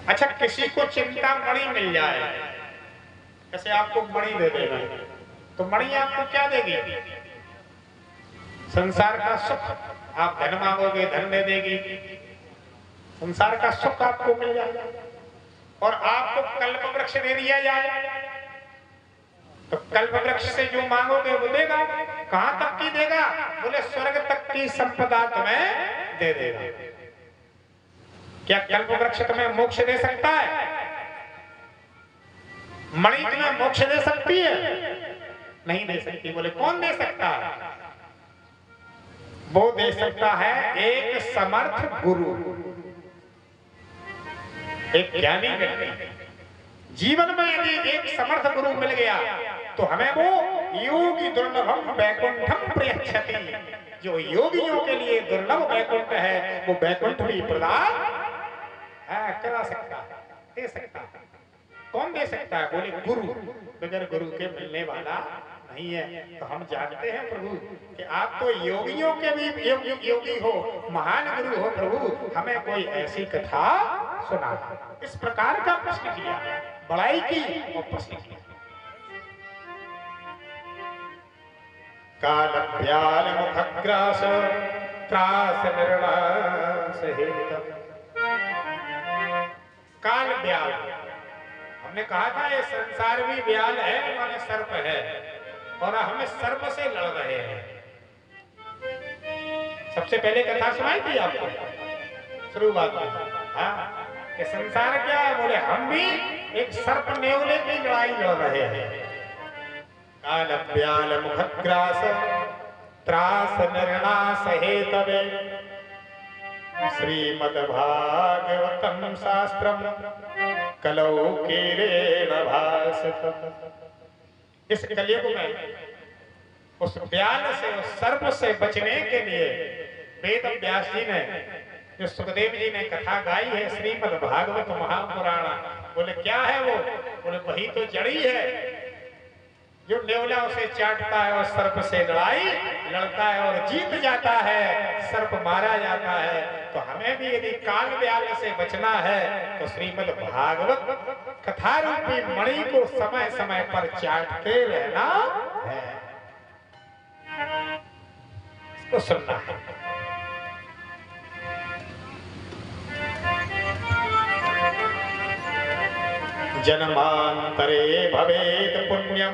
अच्छा, किसी को चिंता मणि मिल जाए, जैसे आपको मणि दे देगा, तो मणि आपको क्या देगी? संसार का सुख। आप धन मांगोगे, धन दे देगी, संसार का सुख आपको मिल जाएगा। और आपको कल्प वृक्ष दे दिया जाए तो कल्प वृक्ष से जो मांगोगे वो देगा। कहां तक की देगा? बोले स्वर्ग तक की संपदा तुम्हें दे देगा। क्या कल्प वृक्ष तुम्हें मोक्ष दे सकता है? मणि तुम्हें मोक्ष दे सकती है? नहीं दे सकती। बोले कौन दे सकता है? वो दे सकता है एक समर्थ गुरु, एक ज्ञानी व्यक्ति। जीवन में यदि एक समर्थ गुरु मिल गया तो हमें वो योगी दुर्लभम वैकुंठम प्रयच्छति, जो योगियों के लिए दुर्लभ वैकुंठ है वो वैकुंठ भी प्रदान करा सकता है, दे सकता है। कौन दे सकता है? बोले गुरु। बगैर गुरु के मिलने वाला नहीं है। तो हम जानते हैं प्रभु कि आप तो योगियों के भी योगी हो, महान गुरु हो। प्रभु हमें कोई ऐसी कथा सुना। इस प्रकार का प्रश्न किया, बड़ाई की और प्रश्न किया। काल व्याल मुखग्रास त्रास निर्वास हेतु। काल व्याल, हमने कहा था ये संसार भी व्याल है, माने सर्प है, और हम इस सर्प से लड़ रहे हैं। सबसे पहले कथा सुनाई थी आपको शुरुआत में। हाँ, कि संसार क्या है? बोले हम भी एक सर्प नेवले की लड़ाई लड़ रहे हैं। काल व्याल मुखग्रास त्रास निर्णा सहेतवे श्रीमद्भागवतम शास्त्रम कलौ कीरेण भासितम्। इस कलयुग में उस व्याल से, उस सर्प से बचने के लिए वेद व्यास जी ने, जो सुखदेव जी ने कथा गाई है श्रीमद् भागवत महापुराण, बोले क्या है वो? बोले वही तो जड़ी है जो नेवला उसे चाटता है और सर्प से लड़ाई लड़ता है और जीत जाता है, सर्प मारा जाता है। तो हमें भी यदि काल व्याल से बचना है तो श्रीमद् भागवत कथा रूपी मणि को समय समय पर चाटते रहना है, इसको सुनना है। जन्मांतरे भवेत पुण्यम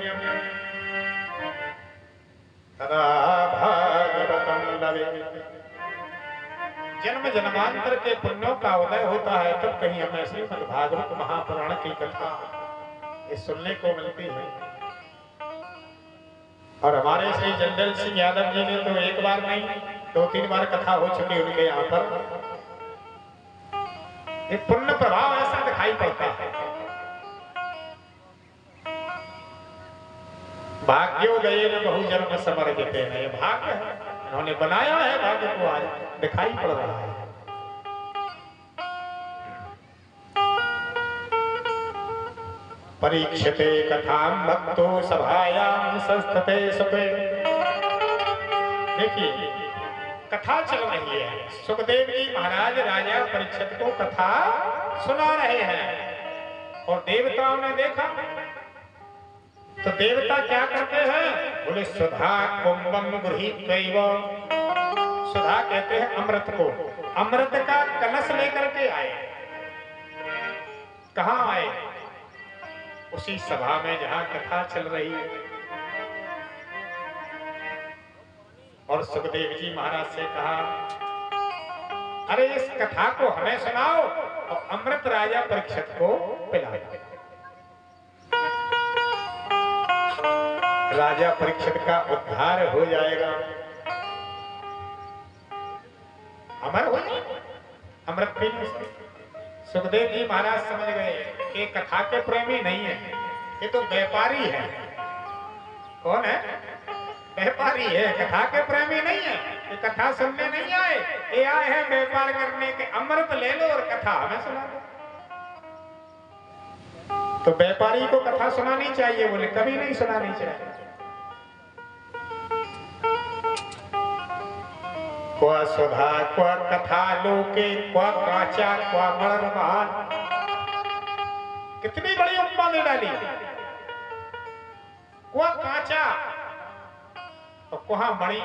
तदा भागवतम लभेत। जन्म जन्मांतर के पुण्यों का उदय होता है तब कहीं हमें श्रीमद् भागवत महापुराण की कथा ये सुनने को मिलती है। और हमारे श्री जनरल सिंह यादव जी ने तो एक बार नहीं 2-3 बार कथा हो चुकी उनके यहाँ पर। ये पुण्य प्रभाव ऐसा दिखाई पड़ता है। भाग्योदयेन बहुजन्म समर्जिते हैं, ये भाग्य है, उन्होंने बनाया है भाग्य को, आज दिखाई पड़ रहा है। परीक्षते कथाम भक्तो सभायाम संस्थिते सुखे। देखिए कथा चल रही है, सुखदेव जी महाराज राजा परीक्षित को कथा सुना रहे हैं और देवताओं ने देखा। तो देवता क्या करते हैं? बोले सुधा कुंभम गृहीत्वैव। सुधा कहते हैं अमृत को, अमृत का कलश लेकर के आए। कहां आए? उसी सभा में जहां कथा चल रही है। और सुखदेव जी महाराज से कहा, अरे इस कथा को हमें सुनाओ और अमृत राजा परीक्षित को पिलाओ। राजा परीक्षित का उद्धार हो जाएगा, अमर हो जाएगा अमृत पीने से। सुखदेव जी महाराज समझ गए कि कथा के प्रेमी नहीं है, ये तो व्यापारी है। कौन है? व्यापारी है, कथा के प्रेमी नहीं है। ये कथा सुनने नहीं आए, ये आए हैं व्यापार करने के। अमृत ले लो और कथा हमें सुना दो। तो व्यापारी को कथा सुनानी चाहिए? बोले कभी नहीं सुनानी चाहिए। क्वा सुधा क्वा कथा लोके क्वा काचा क्वा मणिमान। कितनी बड़ी उपमा ने डाली। क्वा काचा और कहा मणि।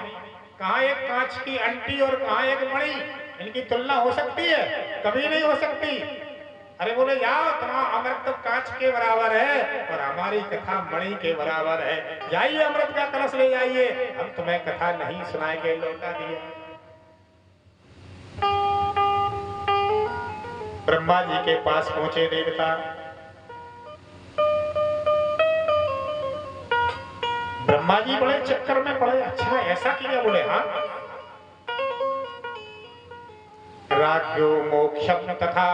कहां एक कांच की अंटी और कहां एक मणि, इनकी तुलना हो सकती है? कभी नहीं हो सकती। अरे बोले जाओ, तुम्हारा अमृत तो कांच के बराबर है और हमारी कथा मणि के बराबर है। जाइए अमृत का कलश ले जाइए, हम तुम्हें कथा नहीं सुनाएंगे, लौटा दिए। ब्रह्मा जी के पास पहुंचे देवता। ब्रह्मा जी बड़े चक्कर में पड़े। अच्छा ऐसा किया? बोले हाँ। राज्यो मोक्षम तथा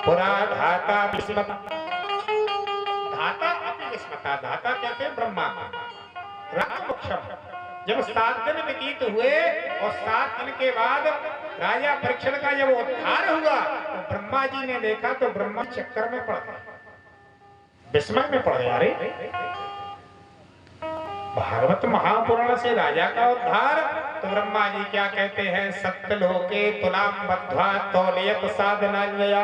पुरा धाता विस्मता। धाता अपि विस्मता। धाता कहते हैं ब्रह्मा। राज्य मोक्षम। जब 7 दिन व्यतीत हुए और 7 दिन के बाद राजा परीक्षित का जब उद्धार हुआ तो ब्रह्मा जी ने देखा तो ब्रह्मा चक्कर में पड़ गए, विस्मय में पड़ गए। अरे भागवत महापुराण से राजा का उद्धार। तो ब्रह्मा जी क्या कहते हैं? सत्यलोके तुलाम बद्ध्वा तौलियत साधनान्यया।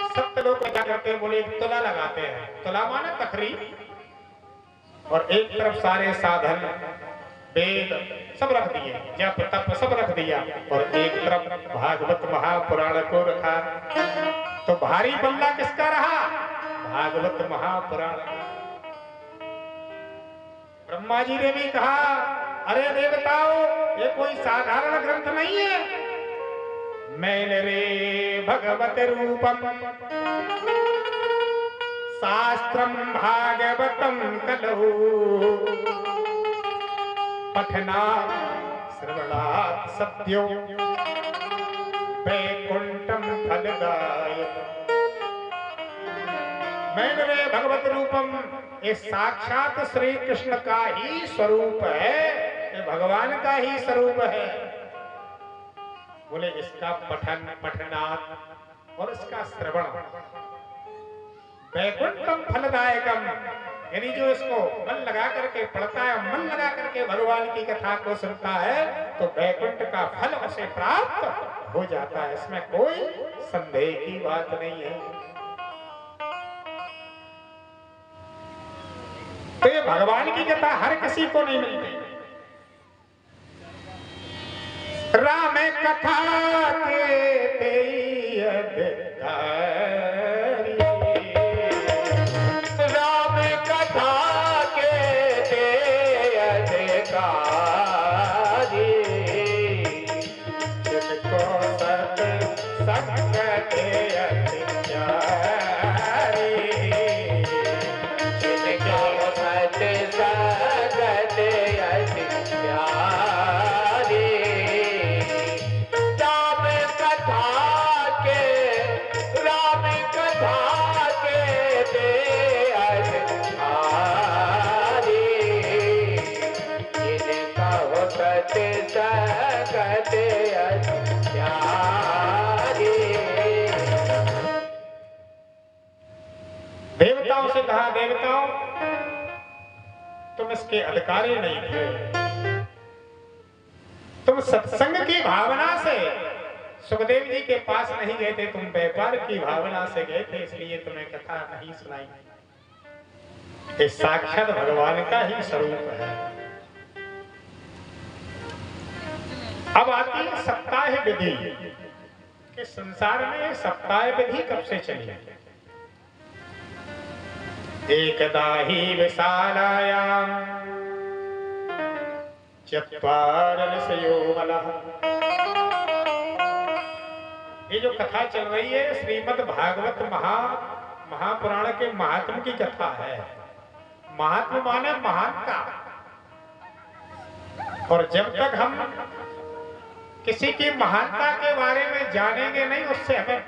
सत्यलोक में क्या करते हैं? बोले एक तुला लगाते हैं। तुला माने तखरी, और एक तरफ सारे साधन वेद सब रख दिए, जप तप सब रख दिया, और एक तरफ भागवत महापुराण को रखा। तो भारी पल्ला किसका रहा? भागवत महापुराण। ब्रह्मा जी ने भी कहा, अरे देवताओ, ये कोई साधारण ग्रंथ नहीं है। मैल रे भगवत रूपम शास्त्रम भागवतम कलहु पठनात् श्रवणात् सत्यो वैकुंठम फलदायक। मैंने भगवत रूपम, ये साक्षात श्री कृष्ण का ही स्वरूप है, ये भगवान का ही स्वरूप है। बोले इसका पठनात् और इसका श्रवण वैकुंठम फलदायकम, यानी जो इसको मन लगा करके पढ़ता है, मन लगा करके भगवान की कथा को सुनता है, तो वैकुंठ का फल उसे प्राप्त हो जाता है। इसमें कोई संदेह की बात नहीं है। तो ये भगवान की कथा हर किसी को नहीं मिलती। राम कथा के तेई अधिकारी, राम कथा के तेई अधिकारी, जिनको सत संग के अधिकारी, जिनको सत संग के अधिकारी, राम कथा के तेई अधिकारी, जिनका हो सत संग के अधिकारी। देवताओं से कहा, देवताओं तुम इसके अधिकारी नहीं थे, तुम सत्संग की भावना से सुखदेव जी के पास नहीं गए थे, तुम व्यापार की भावना से गए थे, इसलिए तुम्हें कथा नहीं सुनाई। ये साक्षात भगवान का ही स्वरूप है। अब आती है सप्ताह विधि कि संसार में सप्ताह विधि कब से चली। एकदा ही विशालायाम चत्वारलसयो मलः। ये जो कथा चल रही है श्रीमद् भागवत महापुराण के महात्म की कथा है। महात्म माने महानता। और जब तक हम किसी की महानता के बारे में जानेंगे नहीं, उससे हमें